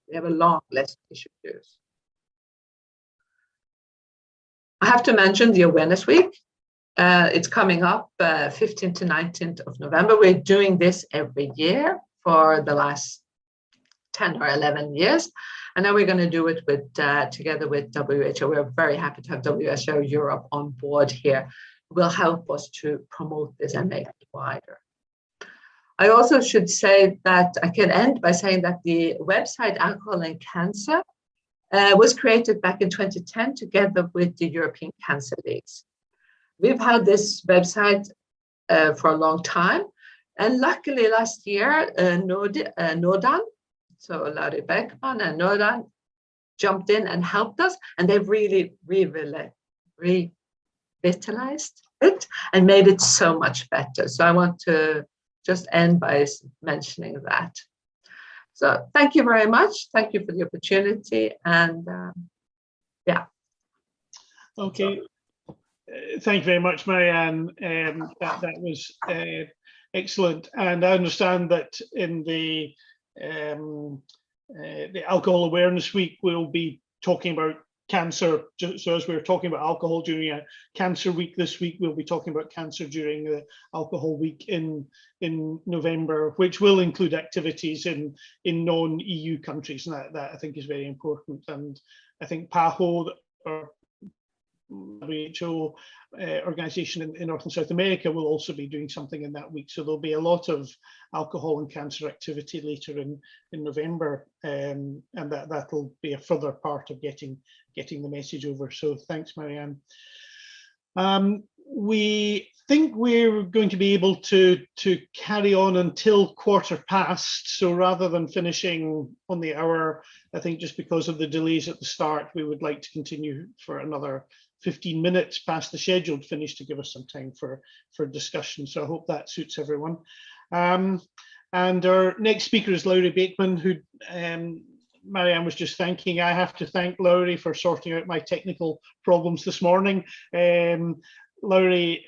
We have a long list we should use. I have to mention the Awareness Week. It's coming up 15th to 19th of November. We're doing this every year for the last 10 or 11 years. And now we're going to do it together with WHO. We're very happy to have WHO Europe on board here. It will help us to promote this and make it wider. I also should say that I can end by saying that the website Alcohol and Cancer was created back in 2010 together with the European Cancer Leagues. We've had this website for a long time, and luckily last year, Nordan, so Larry Beckman and Nordan jumped in and helped us, and they've really revitalized it and made it so much better. So I want to just end by mentioning that. So thank you very much. Thank you for the opportunity, and yeah. Okay. Thank you very much, Marianne. That was excellent. And I understand that in the Alcohol Awareness Week, we'll be talking about cancer. So as we were talking about alcohol during a cancer week this week, we'll be talking about cancer during the alcohol week in November, which will include activities in non-EU countries, and that I think is very important. And I think PAHO, or WHO organization in North and South America, will also be doing something in that week. So there'll be a lot of alcohol and cancer activity later in November, and that'll be a further part of getting the message over. So thanks, Marianne. We think we're going to be able to carry on until 1:15. So rather than finishing on the hour, I think just because of the delays at the start, we would like to continue for another 15 minutes past the scheduled finish to give us some time for discussion. So I hope that suits everyone. And our next speaker is Laurie Bakeman, who Marianne was just thanking. I have to thank Laurie for sorting out my technical problems this morning. Laurie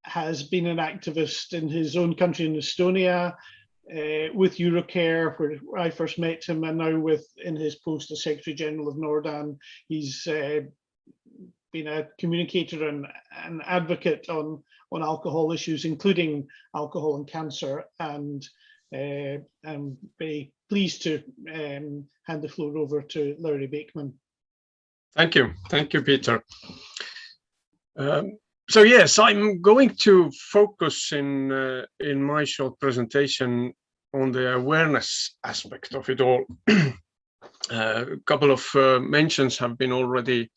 has been an activist in his own country in Estonia, with Eurocare, where I first met him, and now in his post as Secretary General of Nordan. He's been a communicator and an advocate on alcohol issues, including alcohol and cancer, and I'm very pleased to hand the floor over to Laurie Bakeman. Thank you, Peter. So yes, I'm going to focus in my short presentation on the awareness aspect of it all. A couple of mentions have been already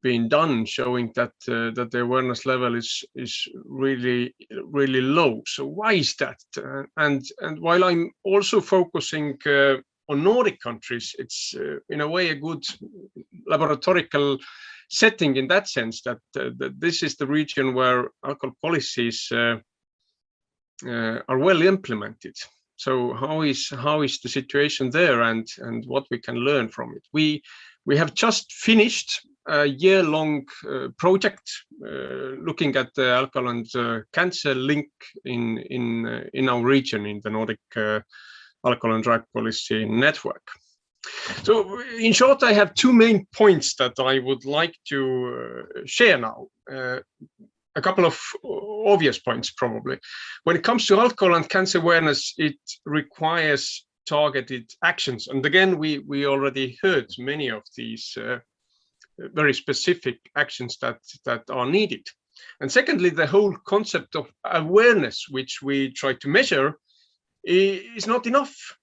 been done, showing that the awareness level is really low. So why is that? And while I'm also focusing on Nordic countries, it's in a way a good laboratorical setting in that sense that this is the region where alcohol policies are well implemented. So how is the situation there, and what we can learn from it? We have just finished a year-long project looking at the alcohol and cancer link in our region, in the Nordic alcohol and drug policy network. So in short, I have two main points that I would like to share now. A couple of obvious points, probably. When it comes to alcohol and cancer awareness, it requires targeted actions. And again, we already heard many of these very specific actions that are needed. And secondly, the whole concept of awareness, which we try to measure, is not enough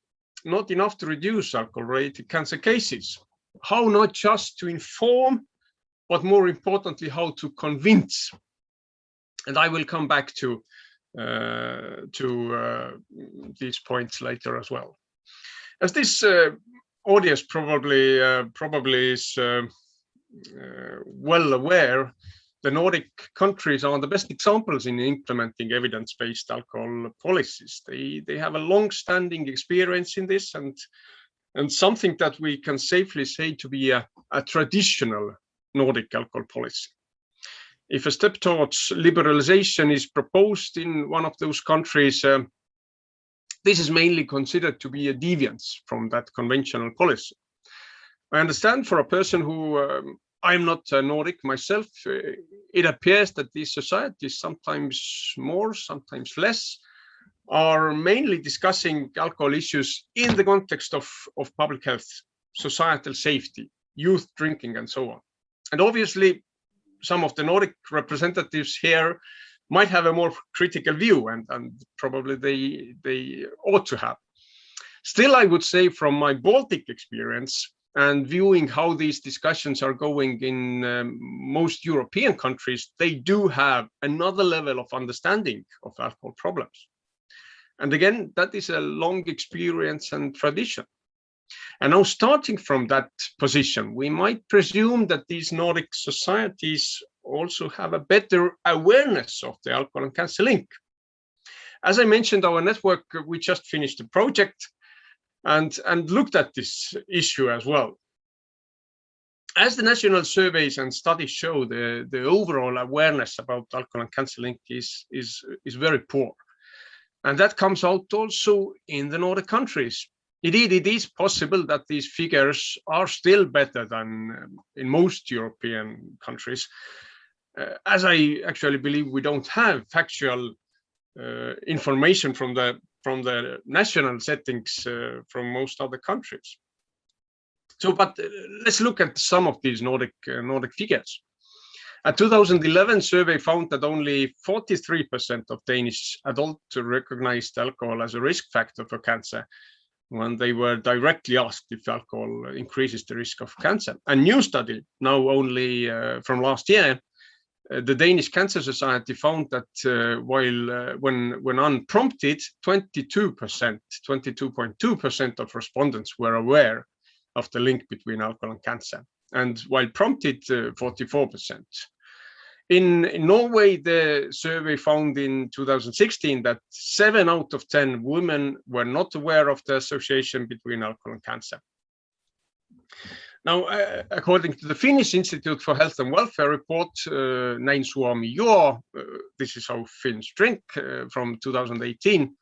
to reduce alcohol-related cancer cases. How not just to inform, but more importantly, how to convince. And I will come back to these points later as well. As this audience probably is well aware, the Nordic countries are the best examples in implementing evidence-based alcohol policies. They have a long-standing experience in this, and something that we can safely say to be a traditional Nordic alcohol policy. If a step towards liberalization is proposed in one of those countries, this is mainly considered to be a deviance from that conventional policy. I understand for a person who I'm not Nordic myself, it appears that these societies, sometimes more, sometimes less, are mainly discussing alcohol issues in the context of public health, societal safety, youth drinking, and so on. And obviously, some of the Nordic representatives here might have a more critical view, and probably they ought to have. Still, I would say from my Baltic experience, and viewing how these discussions are going in most European countries, they do have another level of understanding of alcohol problems. And again, that is a long experience and tradition. And now, starting from that position, we might presume that these Nordic societies also have a better awareness of the alcohol and cancer link. As I mentioned, our network, we just finished a project and looked at this issue as well. As the national surveys and studies show, the overall awareness about alcohol and cancer link is very poor. And that comes out also in the Nordic countries. Indeed, it is possible that these figures are still better than in most European countries, as I actually believe we don't have factual information from the national settings from most other countries. So, but let's look at some of these Nordic figures. A 2011 survey found that only 43% of Danish adults recognized alcohol as a risk factor for cancer when they were directly asked if alcohol increases the risk of cancer. A new study, now only from last year, the Danish Cancer Society found that when unprompted, 22.2% of respondents were aware of the link between alcohol and cancer, and while prompted, 44%. In Norway, the survey found in 2016 that 7 out of 10 women were not aware of the association between alcohol and cancer. Now, according to the Finnish Institute for Health and Welfare report, Näin Suomi juo, this is how Finns drink, from 2018,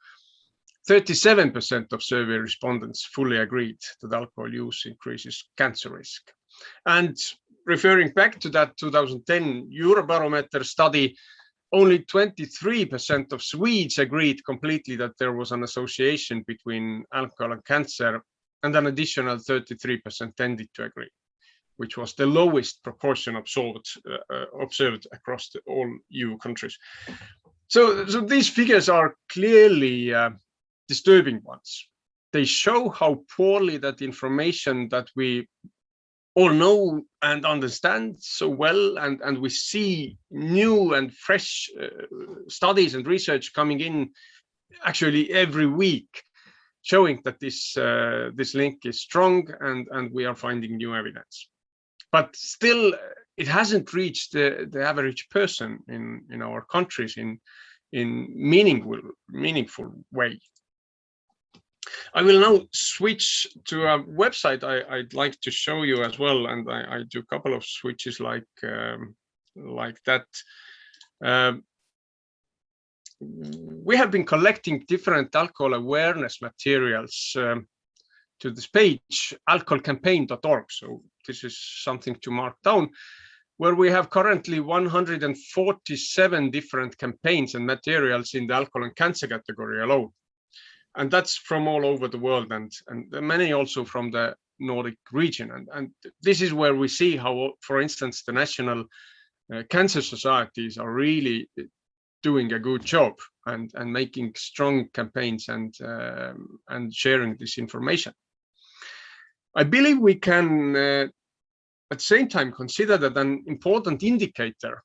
37% of survey respondents fully agreed that alcohol use increases cancer risk. And referring back to that 2010 Eurobarometer study, only 23% of Swedes agreed completely that there was an association between alcohol and cancer, and an additional 33% tended to agree, which was the lowest proportion observed across all EU countries. So these figures are clearly disturbing ones. They show how poorly that information that we all know and understand so well, and we see new and fresh studies and research coming in actually every week, showing that this link is strong, and we are finding new evidence. But still, it hasn't reached the average person in our countries in meaningful way. I will now switch to a website I'd like to show you as well, and I do a couple of switches like that. We have been collecting different alcohol awareness materials to this page, alcoholcampaign.org. So this is something to mark down, where we have currently 147 different campaigns and materials in the alcohol and cancer category alone. And that's from all over the world, and many also from the Nordic region. And this is where we see how, for instance, the national cancer societies are really doing a good job and making strong campaigns and sharing this information. I believe we can at the same time consider that an important indicator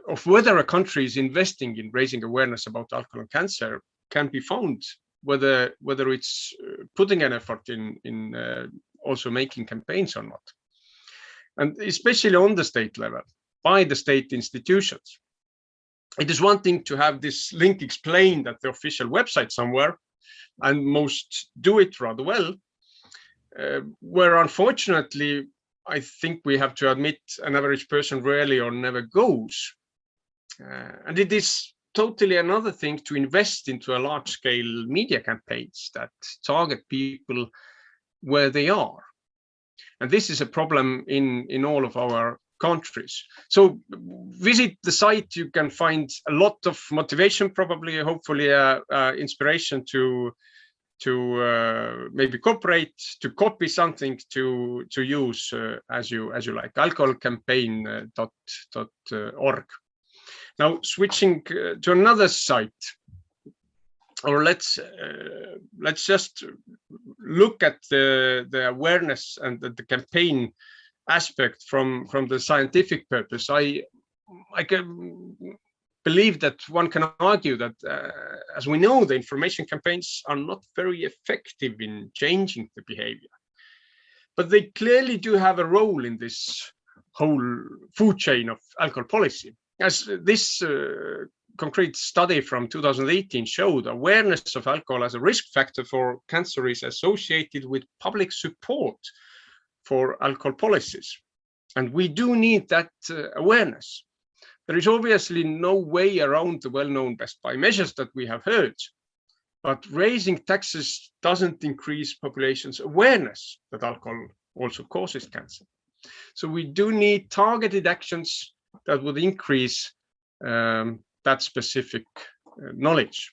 of whether a country is investing in raising awareness about alcohol and cancer can be found whether it's putting an effort in also making campaigns or not, and especially on the state level by the state institutions. It is one thing to have this link explained at the official website somewhere, and most do it rather well, where unfortunately I think we have to admit an average person rarely or never goes, and it is totally another thing to invest into a large-scale media campaigns that target people where they are. And this is a problem in all of our countries. So visit the site. You can find a lot of motivation, probably, hopefully, inspiration to maybe cooperate, to copy something to use as you like. Alcoholcampaign.org. Now, switching to another site, or let's just look at the awareness and the campaign aspect from the scientific purpose. I can believe that one can argue that, as we know, the information campaigns are not very effective in changing the behavior, but they clearly do have a role in this whole food chain of alcohol policy. As this concrete study from 2018 showed, awareness of alcohol as a risk factor for cancer is associated with public support for alcohol policies. And we do need that awareness. There is obviously no way around the well-known best buy measures that we have heard, but raising taxes doesn't increase population's awareness that alcohol also causes cancer. So we do need targeted actions that would increase that specific knowledge.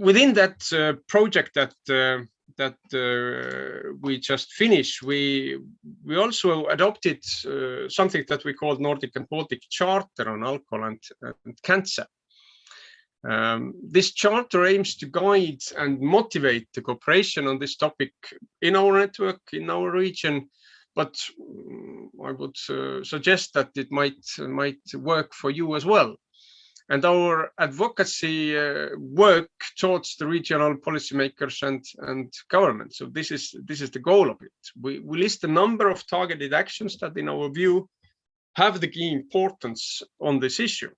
Within that project that we just finished, we also adopted something that we called Nordic and Baltic Charter on alcohol and cancer. This charter aims to guide and motivate the cooperation on this topic in our network, in our region, but I would suggest that it might work for you as well. And our advocacy work towards the regional policymakers and government. So this is the goal of it. We list a number of targeted actions that, in our view, have the key importance on this issue.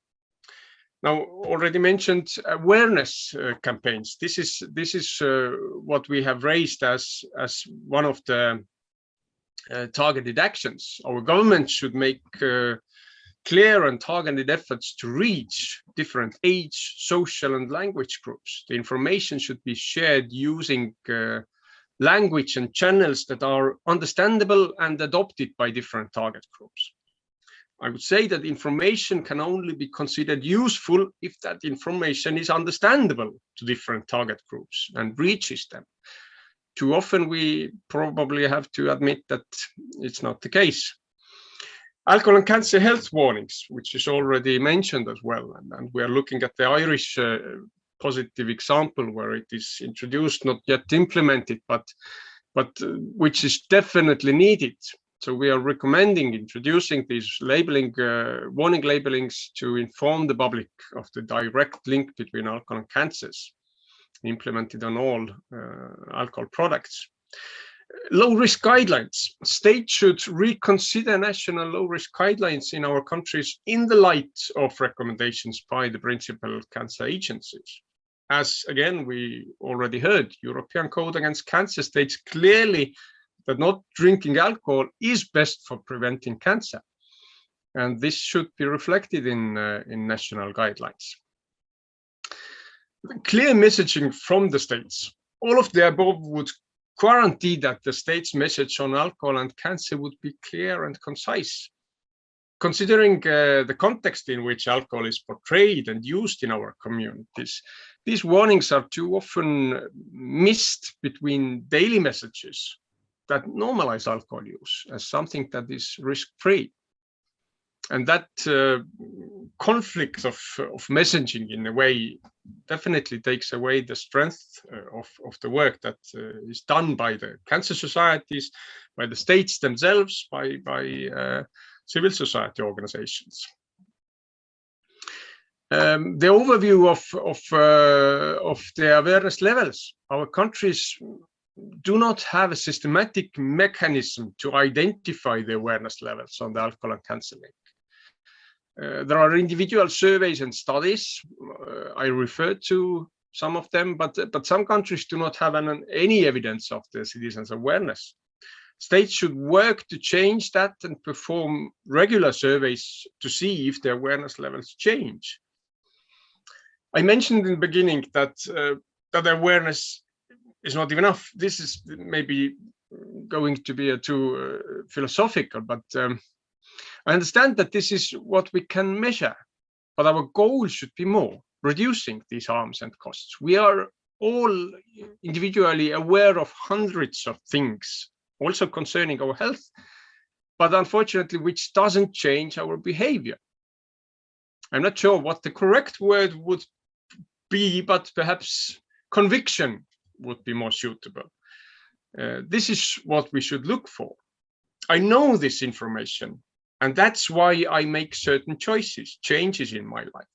Now, already mentioned awareness campaigns. This is what we have raised as one of the targeted actions. Our government should make clear and targeted efforts to reach different age, social, and language groups. The information should be shared using language and channels that are understandable and adopted by different target groups. I would say that information can only be considered useful if that information is understandable to different target groups and reaches them. Too often we probably have to admit that it's not the case. Alcohol and cancer health warnings, which is already mentioned as well, and we are looking at the Irish positive example where it is introduced, not yet implemented, but which is definitely needed. So we are recommending introducing these labeling, warning labelings to inform the public of the direct link between alcohol and cancers, implemented on all alcohol products. Low-risk guidelines. States should reconsider national low-risk guidelines in our countries in the light of recommendations by the principal cancer agencies. As again, we already heard, European Code Against Cancer states clearly that not drinking alcohol is best for preventing cancer. And this should be reflected in national guidelines. Clear messaging from the states. All of the above would guarantee that the state's message on alcohol and cancer would be clear and concise. Considering the context in which alcohol is portrayed and used in our communities, these warnings are too often missed between daily messages that normalize alcohol use as something that is risk-free. And that conflict of messaging, in a way, definitely takes away the strength of the work that is done by the cancer societies, by the states themselves, by civil society organizations. The overview of the awareness levels. Our countries do not have a systematic mechanism to identify the awareness levels on the alcohol and cancer link. There are individual surveys and studies. I referred to some of them, but some countries do not have any evidence of the citizens' awareness. States should work to change that and perform regular surveys to see if the awareness levels change. I mentioned in the beginning that awareness is not enough. This is maybe going to be too philosophical, but I understand that this is what we can measure, but our goal should be more, reducing these harms and costs. We are all individually aware of hundreds of things, also concerning our health, but unfortunately, which doesn't change our behavior. I'm not sure what the correct word would be, but perhaps conviction would be more suitable. This is what we should look for. I know this information, and that's why I make certain choices, changes in my life.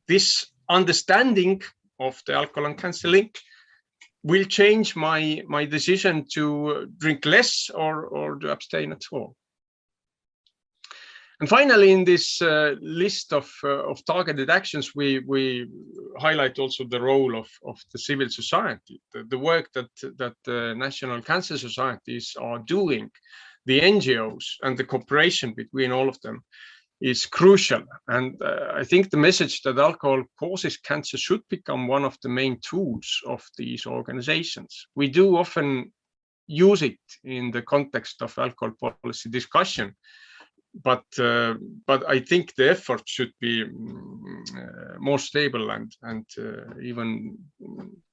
This understanding of the alcohol and cancer link will change my decision to drink less or to abstain at all. And finally, in this list of targeted actions, we highlight also the role of the civil society, the work that the national cancer societies are doing, the NGOs and the cooperation between all of them is crucial. And I think the message that alcohol causes cancer should become one of the main tools of these organizations. We do often use it in the context of alcohol policy discussion, but I think the effort should be more stable and even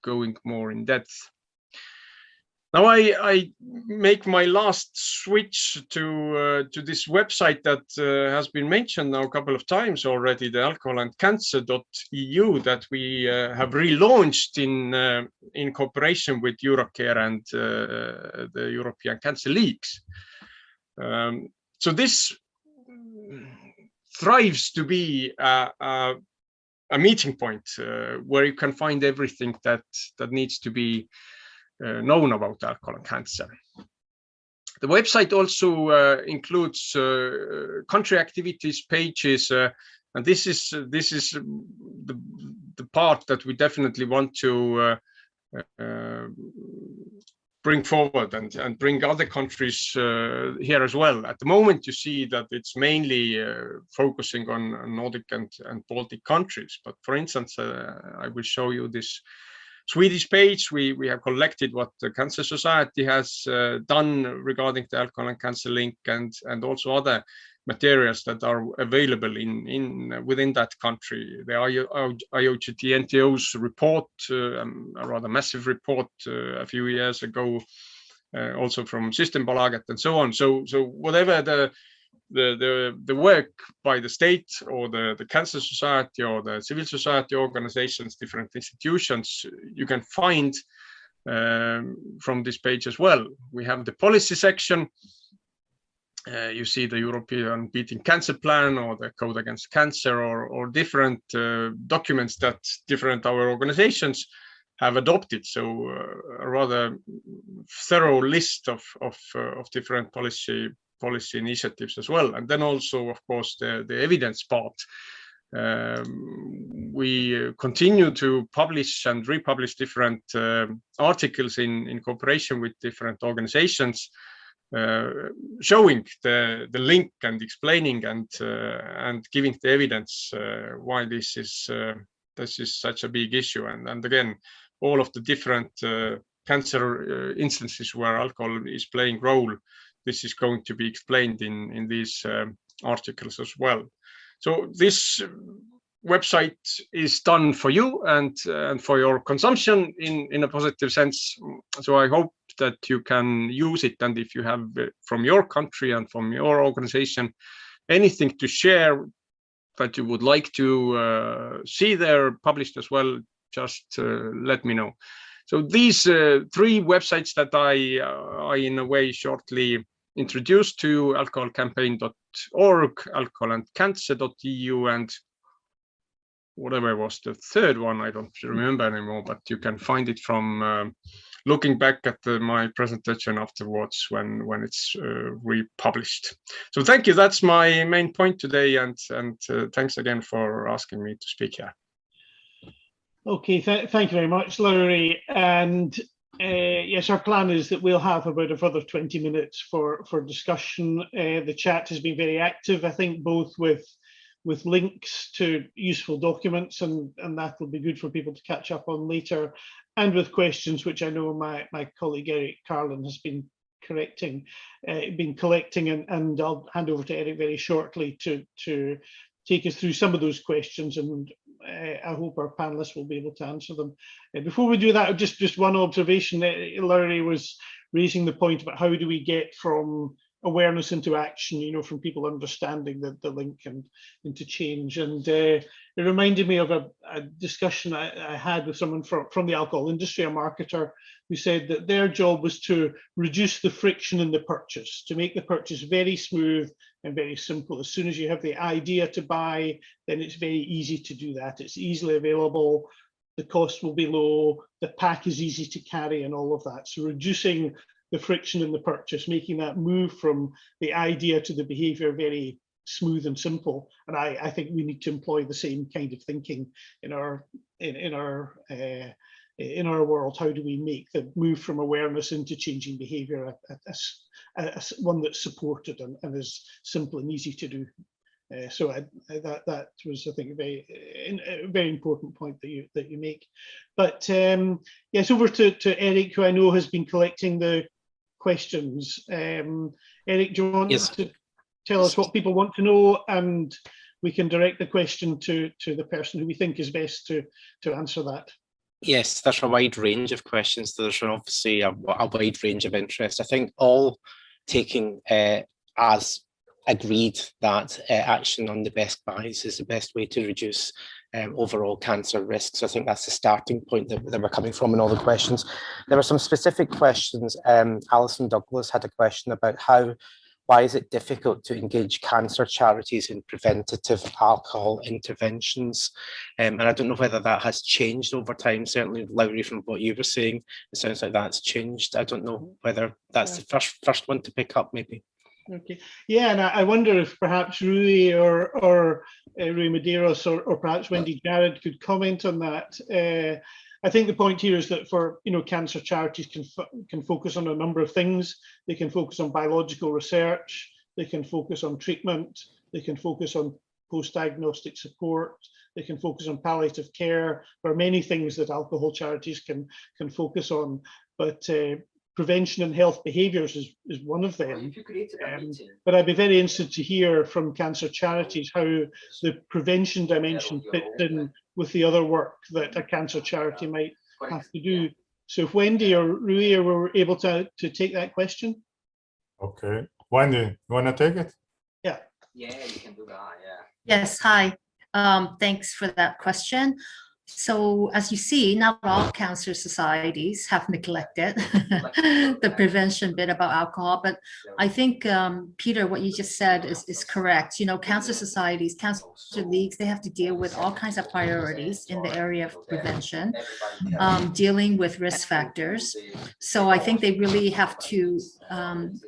going more in depth. Now I make my last switch to this website that has been mentioned now a couple of times already, the alcoholandcancer.eu, that we have relaunched in cooperation with Eurocare and the European Cancer Leagues. So this thrives to be a meeting point where you can find everything that needs to be known about alcohol and cancer. The website also includes country activities pages, and this is the part that we definitely want to bring forward and bring other countries here as well. At the moment, you see that it's mainly focusing on Nordic and Baltic countries. But for instance, I will show you this Swedish page. We have collected what the Cancer Society has done regarding the alcohol and cancer link, and also other materials that are available within that country. The IOGT NTO's report, a rather massive report a few years ago, also from Systembolaget and so on. So whatever the work by the state or the Cancer Society or the civil society organizations, different institutions, you can find from this page as well. We have the policy section. You see the European Beating Cancer Plan or the Code Against Cancer or different documents that different our organizations have adopted. So a rather thorough list of different policy initiatives as well. And then also, of course, the evidence part. We continue to publish and republish different articles in cooperation with different organizations, showing the link and explaining and giving the evidence why this is such a big issue. And again, all of the different cancer instances where alcohol is playing role, this is going to be explained in these articles as well. So this website is done for you and for your consumption in a positive sense. So I hope that you can use it, and if you have from your country and from your organization anything to share that you would like to see there published as well, just let me know. So these three websites that I in a way shortly introduced to alcoholcampaign.org, alcoholandcancer.eu, and whatever was the third one, I don't remember anymore, but you can find it from looking back at my presentation afterwards when it's republished. So thank you. That's my main point today, and thanks again for asking me to speak here. Okay, thank you very much, Lauri. And yes, our plan is that we'll have about a further 20 minutes for discussion. The chat has been very active, I think, both with links to useful documents, and that will be good for people to catch up on later, and with questions, which I know my colleague Eric Carlin has been collecting, and I'll hand over to Eric very shortly to take us through some of those questions, and I hope our panelists will be able to answer them. Before we do that, just one observation. Lauri was raising the point about how do we get from awareness into action, you know, from people understanding the link and into change. And it reminded me of a discussion I had with someone from the alcohol industry, a marketer, who said that their job was to reduce the friction in the purchase, to make the purchase very smooth and very simple. As soon as you have the idea to buy, then it's very easy to do that. It's easily available, the cost will be low, the pack is easy to carry, and all of that. So reducing the friction in the purchase, making that move from the idea to the behavior very smooth and simple. And I think we need to employ the same kind of thinking in our world. How do we make the move from awareness into changing behavior one that's supported and is simple and easy to do? So that was, I think, a very important point that you make. But yes, over to Eric, who I know has been collecting the questions. Eric, do you want to tell us what people want to know, and we can direct the question to the person who we think is best to answer that? Yes, there's a wide range of questions. There's obviously a wide range of interest. I think all taking as agreed that action on the best buys is the best way to reduce overall cancer risks. I think that's the starting point that we're coming from in all the questions. There were some specific questions. Alison Douglas had a question about why is it difficult to engage cancer charities in preventative alcohol interventions? And I don't know whether that has changed over time. Certainly, Lowry, from what you were saying, it sounds like that's changed. I don't know whether that's the first one to pick up, maybe. Okay, yeah, and I wonder if perhaps Rui or Rui Medeiros or perhaps Wendy Jarrett could comment on that. I think the point here is that for cancer charities can focus on a number of things. They can focus on biological research. They can focus on treatment. They can focus on post-diagnostic support. They can focus on palliative care. There are many things that alcohol charities can focus on, but prevention and health behaviours is one of them. But I'd be very interested to hear from cancer charities how the prevention dimension fits in with the other work that a cancer charity might have to do. So if Wendy or Rui were able to take that question. Okay, Wendy, you want to take it? Yeah. Yeah, you can do that, yeah. Yes, hi. Thanks for that question. So as you see, not all cancer societies have neglected the prevention bit about alcohol, but I think, Peter, what you just said is correct. Cancer societies, cancer leagues, they have to deal with all kinds of priorities in the area of prevention, dealing with risk factors. So I think they really have to,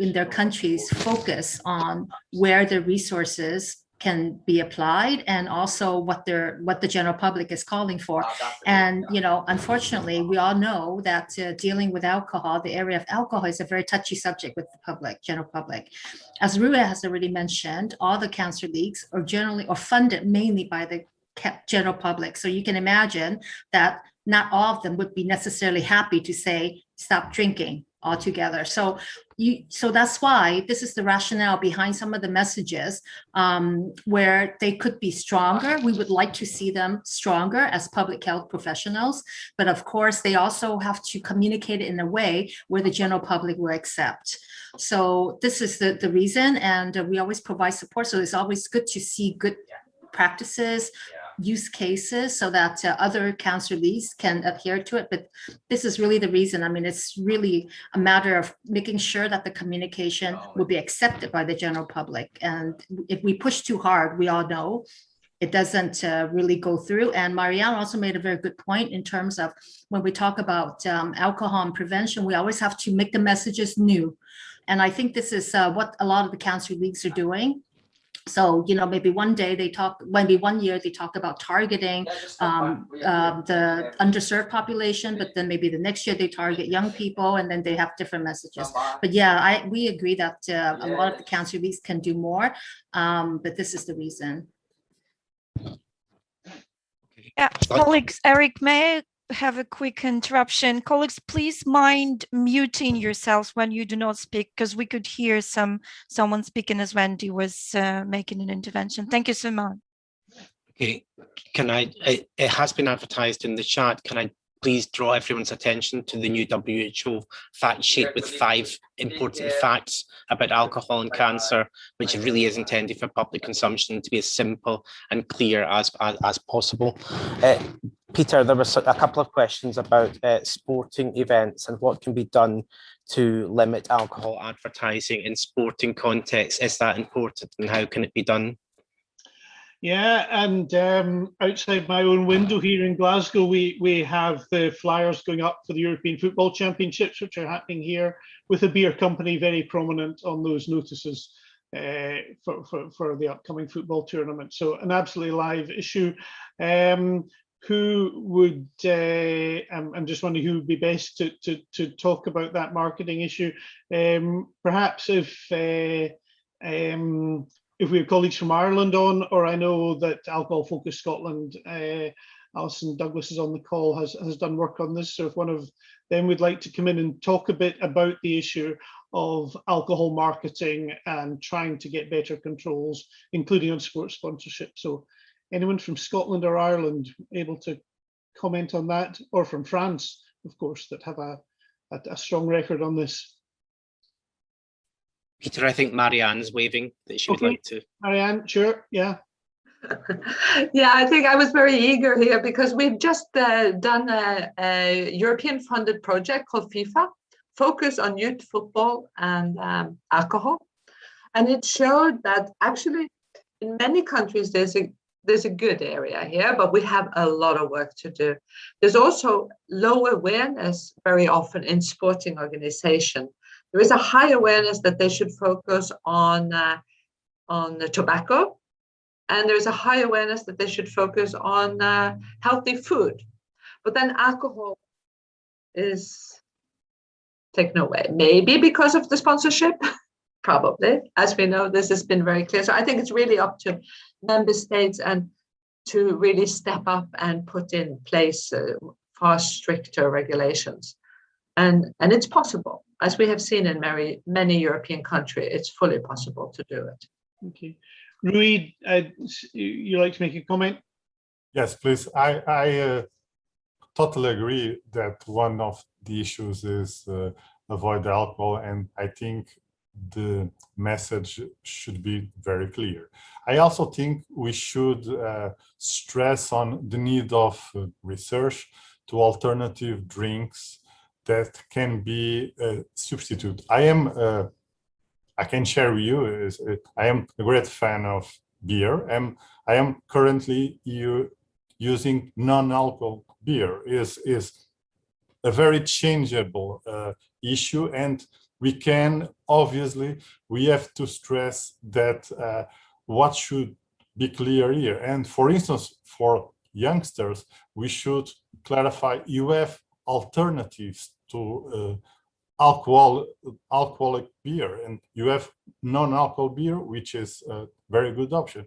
in their countries, focus on where the resources can be applied, and also what the general public is calling for. And unfortunately, we all know that dealing with alcohol, the area of alcohol, is a very touchy subject with the public, general public. As Rui has already mentioned, all the cancer leagues are generally funded mainly by the general public. So you can imagine that not all of them would be necessarily happy to say stop drinking altogether. So that's why this is the rationale behind some of the messages, where they could be stronger. We would like to see them stronger as public health professionals, but of course they also have to communicate it in a way where the general public will accept. So this is the reason, and we always provide support. So it's always good to see good practices, use cases, so that other cancer leagues can adhere to it. But this is really the reason. I mean, it's really a matter of making sure that the communication will be accepted by the general public. And if we push too hard, we all know it doesn't really go through. And Marianne also made a very good point in terms of when we talk about alcohol and prevention, we always have to make the messages new. And I think this is what a lot of the cancer leagues are doing. So, maybe one year they talk about targeting the underserved population, but then maybe the next year they target young people, and then they have different messages. But yeah, we agree that a lot of the cancer leagues can do more, but this is the reason. Yeah, colleagues, Eric, may I have a quick interruption? Colleagues, please mind muting yourselves when you do not speak, because we could hear someone speaking as Wendy was making an intervention. Thank you so much. Okay, it has been advertised in the chat. Can I please draw everyone's attention to the new WHO fact sheet with 5 important facts about alcohol and cancer, which really is intended for public consumption to be as simple and clear as possible. Peter, there was a couple of questions about sporting events and what can be done to limit alcohol advertising in sporting contexts. Is that important, and how can it be done? Yeah, and outside my own window here in Glasgow, we have the flyers going up for the European Football Championships, which are happening here, with a beer company very prominent on those notices for the upcoming football tournament. So an absolutely live issue. Who would, I'm just wondering who would be best to talk about that marketing issue. Perhaps if if we have colleagues from Ireland on, or I know that Alcohol Focus Scotland, Alison Douglas is on the call, has done work on this. So if one of them would like to come in and talk a bit about the issue of alcohol marketing and trying to get better controls, including on sports sponsorship. So anyone from Scotland or Ireland able to comment on that, or from France, of course, that have a strong record on this? Peter, I think Marianne's waving that she would like to. Marianne, sure, yeah. Yeah, I think I was very eager here because we've just done a European funded project called FIFA, focus on youth football and alcohol. And it showed that actually in many countries there's a good area here, but we have a lot of work to do. There's also low awareness very often in sporting organization. There is a high awareness that they should focus on the tobacco, and there's a high awareness that they should focus on healthy food. But then alcohol is taken away, maybe because of the sponsorship, probably. As we know, this has been very clear. So I think it's really up to member states and to really step up and put in place far stricter regulations. And it's possible, as we have seen in many European countries, it's fully possible to do it. Okay. Rui, you like to make a comment? Yes, please. I totally agree that one of the issues is avoid alcohol, and I think the message should be very clear. I also think we should stress on the need of research to alternative drinks that can be substitute. I can share with you, I am a great fan of beer, and I am currently using non-alcohol beer. Is a very changeable issue, and we have to stress that what should be clear here. And for instance, for youngsters, we should clarify you have alternatives to alcoholic beer, and you have non-alcohol beer, which is a very good option.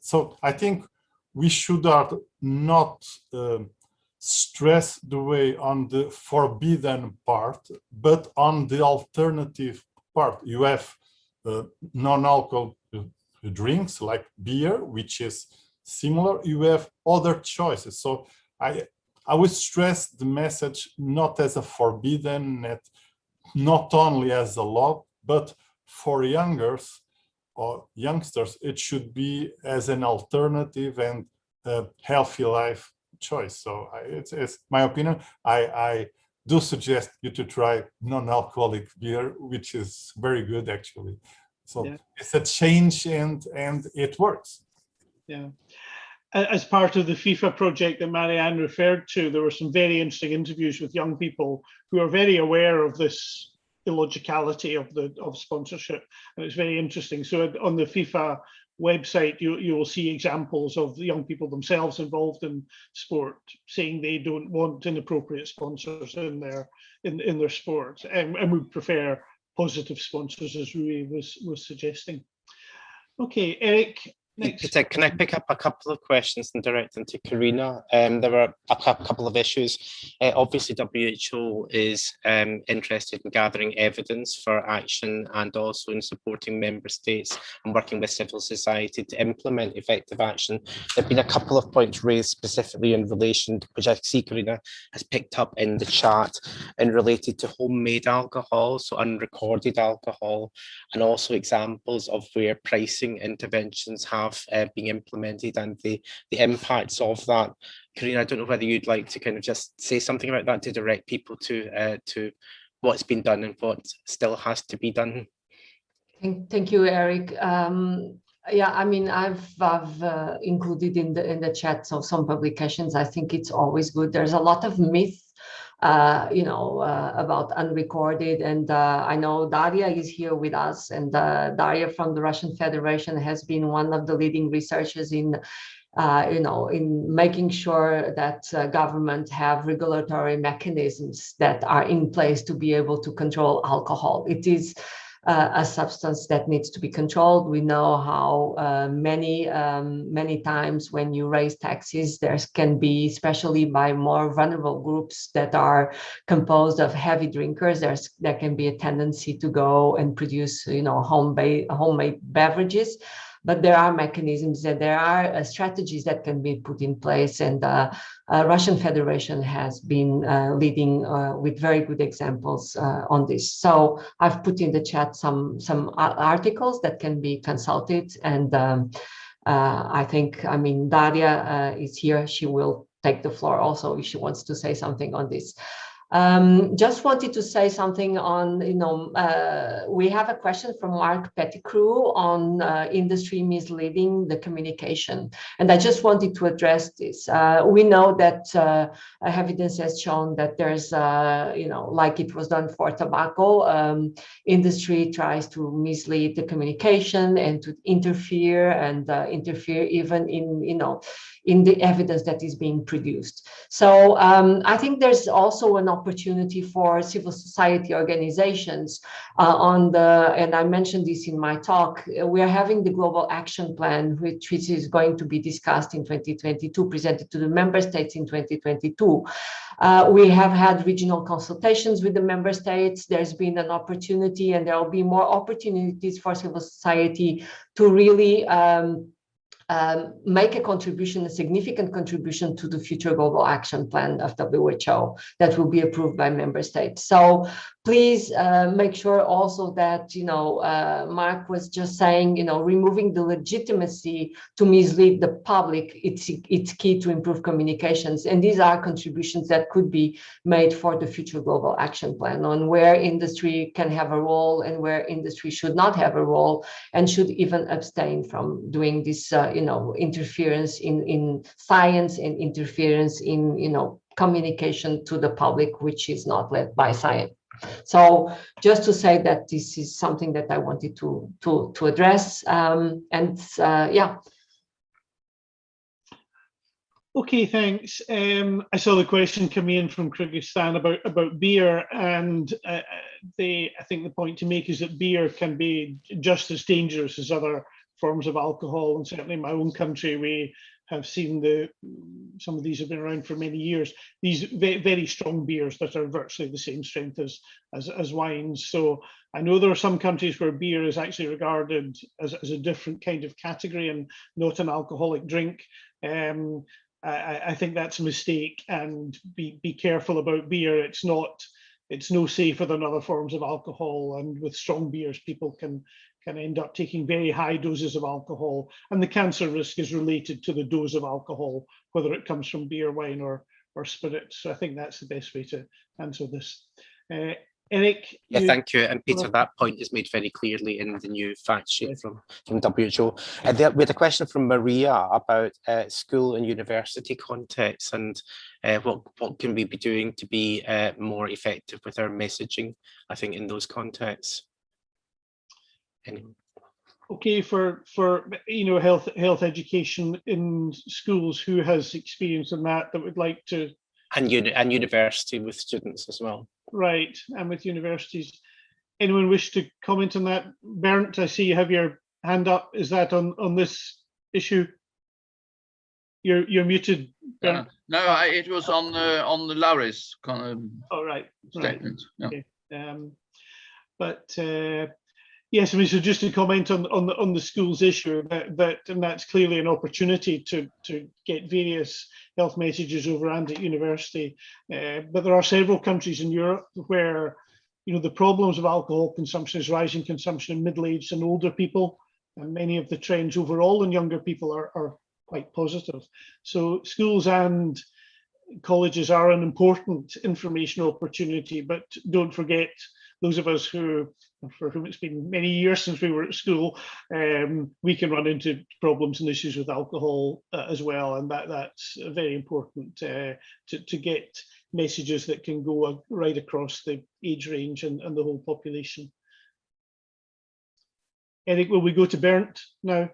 So I think we should not stress the way on the forbidden part, but on the alternative part. You have non-alcohol drinks like beer, which is similar. You have other choices. So I would stress the message not as a forbidden, not only as a law, but for youngsters, it should be as an alternative and a healthy life choice. So it's my opinion. I do suggest you to try non-alcoholic beer, which is very good actually. So yeah. It's a change and it works. Yeah. As part of the FIFA project that Marianne referred to, there were some very interesting interviews with young people who are very aware of this illogicality of sponsorship, and it's very interesting. So on the FIFA website, you will see examples of the young people themselves involved in sport saying they don't want inappropriate sponsors in their sport, and would prefer positive sponsors, as Rui was suggesting. Okay, Eric. Peter, can I pick up a couple of questions and direct them to Carina? There were a couple of issues. Obviously, WHO is interested in gathering evidence for action and also in supporting member states and working with civil society to implement effective action. There have been a couple of points raised specifically in relation, which I see Carina has picked up in the chat, and related to homemade alcohol, so unrecorded alcohol, and also examples of where pricing interventions have being implemented and the impacts of that. Carina, I don't know whether you'd like to kind of just say something about that to direct people to what's been done and what still has to be done. Thank you, Eric. Yeah, I mean, I've included in the chat of some publications. I think it's always good. There's a lot of myth about unrecorded, and I know Daria is here with us, and Daria from the Russian Federation has been one of the leading researchers in making sure that government have regulatory mechanisms that are in place to be able to control alcohol. It is a substance that needs to be controlled. We know how many times when you raise taxes, there can be, especially by more vulnerable groups that are composed of heavy drinkers, there can be a tendency to go and produce, homemade beverages. But there are mechanisms and there are strategies that can be put in place, and Russian Federation has been leading with very good examples on this. So I've put in the chat some articles that can be consulted, and I think, Daria is here. She will take the floor also if she wants to say something on this. Just wanted to say something on, we have a question from Mark Pettigrew on industry misleading the communication. And I just wanted to address this. We know that evidence has shown that there's, like it was done for tobacco, industry tries to mislead the communication and to interfere even in the evidence that is being produced. So I think there's also an opportunity for civil society organizations and I mentioned this in my talk, we are having the Global Action Plan, which is going to be discussed in 2022, presented to the member states in 2022. We have had regional consultations with the member states. There's been an opportunity, and there will be more opportunities for civil society to really make a significant contribution to the future Global Action Plan of WHO that will be approved by member states. So please make sure also that, Mark was just saying, removing the legitimacy to mislead the public, it's key to improve communications. And these are contributions that could be made for the future Global Action Plan on where industry can have a role and where industry should not have a role and should even abstain from doing this, interference in science and interference in, communication to the public, which is not led by science. So just to say that this is something that I wanted to address, yeah. Okay, thanks. I saw the question come in from Kyrgyzstan about beer, and I think the point to make is that beer can be just as dangerous as other forms of alcohol, and certainly in my own country we have seen some of these have been around for many years, these very strong beers that are virtually the same strength as wines. So I know there are some countries where beer is actually regarded as a different kind of category and not an alcoholic drink. I think that's a mistake, and be careful about beer. It's no safer than other forms of alcohol, and with strong beers people can end up taking very high doses of alcohol, and the cancer risk is related to the dose of alcohol, whether it comes from beer, wine or spirit. So I think that's the best way to answer this. Eric? Yeah, thank you. And Peter, that point is made very clearly in the new fact sheet from WHO. We had a question from Maria about school and university contexts and what can we be doing to be more effective with our messaging, I think, in those contexts. Anyway. Okay, for health education in schools, who has experience in that would like to? And university with students as well. Right, and with universities. Anyone wish to comment on that? Bernd, I see you have your hand up. Is that on this issue? You're muted, Bernd. No, it was on the Laurie's statement. Okay. Yeah. Yes, I mean, so just to comment on the schools issue, and that's clearly an opportunity to get various health messages over and at university. But there are several countries in Europe where, the problems of alcohol consumption is rising consumption in middle-aged and older people, and many of the trends overall in younger people are quite positive. So schools and colleges are an important information opportunity, but don't forget, those of us for whom it's been many years since we were at school, we can run into problems and issues with alcohol as well, and that's very important to get messages that can go right across the age range and the whole population. Eric, will we go to Bernd now?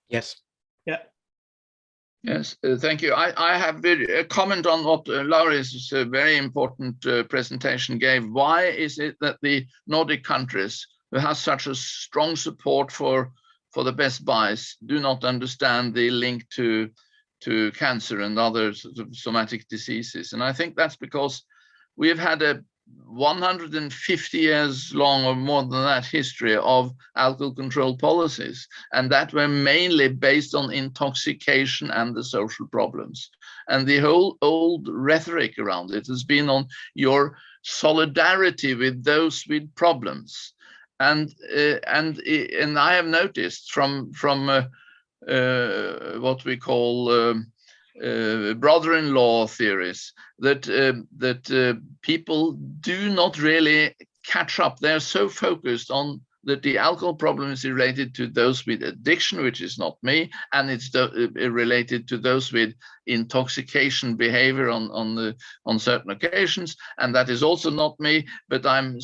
Yes. Yeah. Yes, thank you. I have a comment on what Laurie's very important presentation gave. Why is it that the Nordic countries who has such a strong support for the best buys do not understand the link to cancer and other sort of somatic diseases. And I think that's because we have had a 150 years long or more than that history of alcohol control policies, and that were mainly based on intoxication and the social problems. And the whole old rhetoric around it has been on your solidarity with those with problems. And I have noticed from what we call brother-in-law theories that people do not really catch up. They're so focused on that the alcohol problem is related to those with addiction, which is not me, and it's related to those with intoxication behavior on certain occasions, and that is also not me. But I'm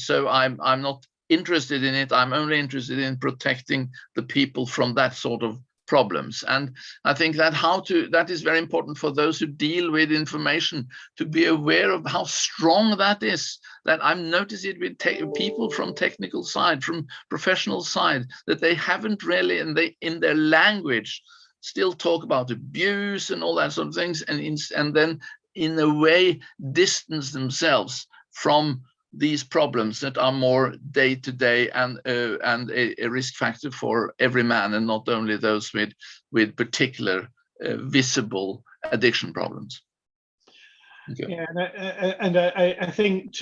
not interested in it. I'm only interested in protecting the people from that sort of problems. And I think that that is very important for those who deal with information, to be aware of how strong that is. That I'm noticing it with people from technical side, from professional side, that they haven't really, and they in their language still talk about abuse and all that sort of things, and then in a way distance themselves from these problems that are more day-to-day and a risk factor for every man, and not only those with particular visible addiction problems. Okay. Yeah, and I think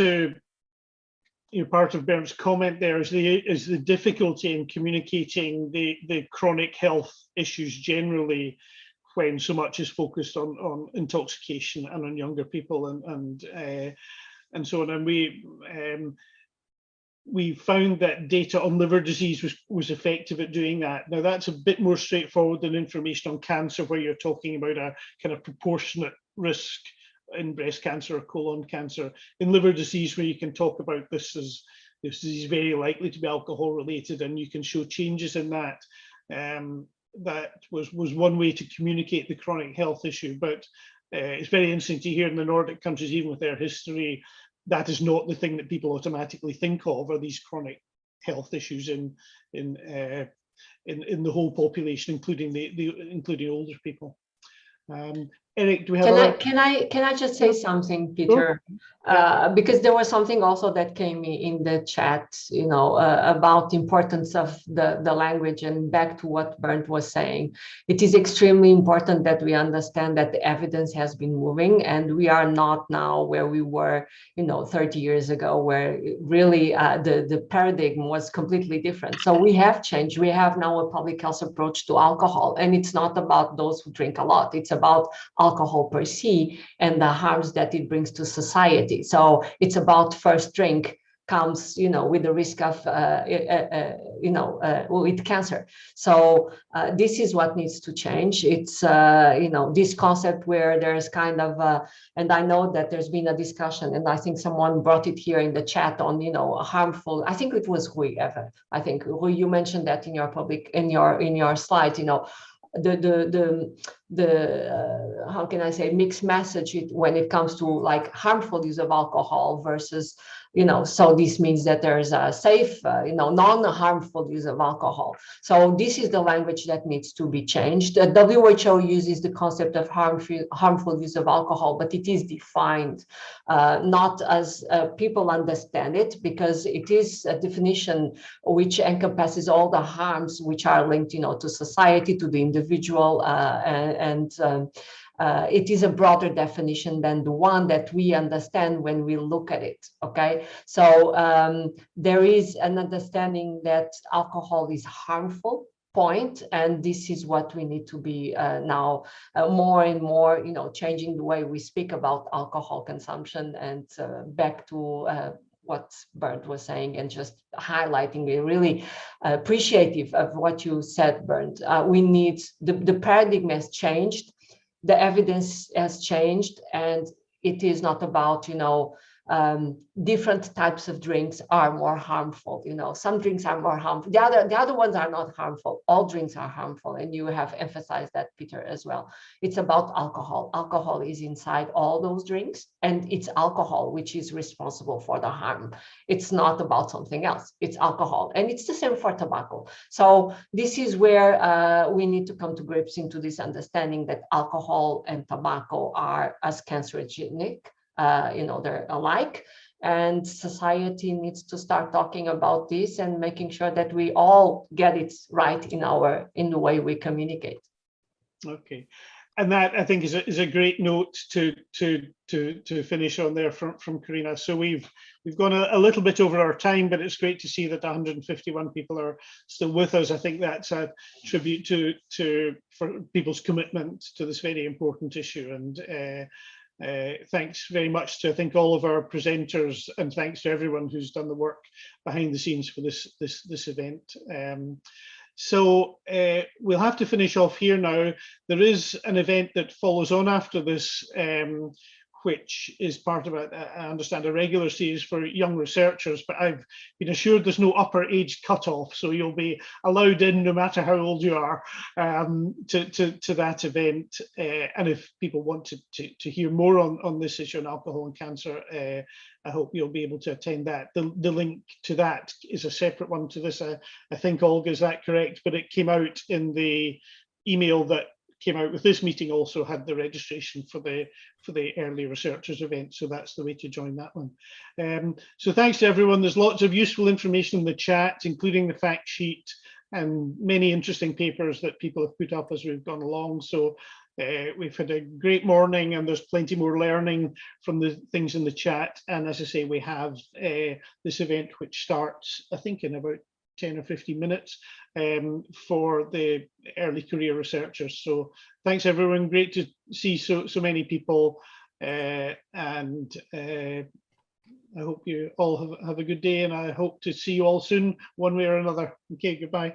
part of Bernd's comment there is the difficulty in communicating the chronic health issues generally, when so much is focused on intoxication and on younger people and so on. And we found that data on liver disease was effective at doing that. Now that's a bit more straightforward than information on cancer, where you're talking about a kind of proportionate risk in breast cancer or colon cancer. In liver disease, where you can talk about this disease very likely to be alcohol related, and you can show changes in that. That was one way to communicate the chronic health issue. But it's very interesting to hear in the Nordic countries, even with their history, that is not the thing that people automatically think of, are these chronic health issues in the whole population, including older people. Eric, do we have? Can I just say something, Peter? Because there was something also that came in the chat, about the importance of the language, and back to what Bernd was saying. It is extremely important that we understand that the evidence has been moving, and we are not now where we were, 30 years ago, where really the paradigm was completely different. So we have changed. We have now a public health approach to alcohol, and it's not about those who drink a lot. It's about alcohol per se and the harms that it brings to society. So it's about first drink comes, with the risk of, with cancer. So this is what needs to change. It's, this concept where there's kind of, and I know that there's been a discussion, and I think someone brought it here in the chat on, harmful. I think it was Rui. I think Rui, you mentioned that in your slide, the how can I say, mixed message when it comes to like harmful use of alcohol versus, so this means that there's a safe, non-harmful use of alcohol. So this is the language that needs to be changed. The WHO uses the concept of harmful use of alcohol, but it is defined not as people understand it, because it is a definition which encompasses all the harms which are linked, to society, to the individual, and it is a broader definition than the one that we understand when we look at it. Okay, so there is an understanding that alcohol is harmful, point, and this is what we need to be now more and more, changing the way we speak about alcohol consumption. And back to what Bernd was saying, and just highlighting, we're really appreciative of what you said, Bernd. We need, the paradigm has changed, the evidence has changed, and it is not about, different types of drinks are more harmful. You know, some drinks are more harmful. The other ones are not harmful. All drinks are harmful, and you have emphasized that, Peter, as well. It's about alcohol. Alcohol is inside all those drinks, and it's alcohol which is responsible for the harm. It's not about something else. It's alcohol, and it's the same for tobacco. So this is where we need to come to grips into this understanding that alcohol and tobacco are as cancerogenic. You know, they're alike, and society needs to start talking about this and making sure that we all get it right in the way we communicate. Okay, and that I think is a great note to finish on there from Carina. So we've gone a little bit over our time, but it's great to see that 151 people are still with us. I think that's a tribute for people's commitment to this very important issue. And thanks very much to, I think, all of our presenters, and thanks to everyone who's done the work behind the scenes for this event. So we'll have to finish off here now. There is an event that follows on after this, which is part of, I understand, a regular series for young researchers, but I've been assured there's no upper age cutoff, so you'll be allowed in no matter how old you are to that event. And if people want to hear more on this issue on alcohol and cancer, I hope you'll be able to attend that. The link to that is a separate one to this. I think, Olga, is that correct? But it came out in the email that came out with this meeting, also had the registration for the early researchers event, so that's the way to join that one. So thanks to everyone. There's lots of useful information in the chat, including the fact sheet and many interesting papers that people have put up as we've gone along. So we've had a great morning, and there's plenty more learning from the things in the chat. And as I say, we have this event which starts, I think, in about 10 or 15 minutes for the early career researchers. So thanks everyone, great to see so many people, and I hope you all have a good day, and I hope to see you all soon, one way or another. Okay, goodbye.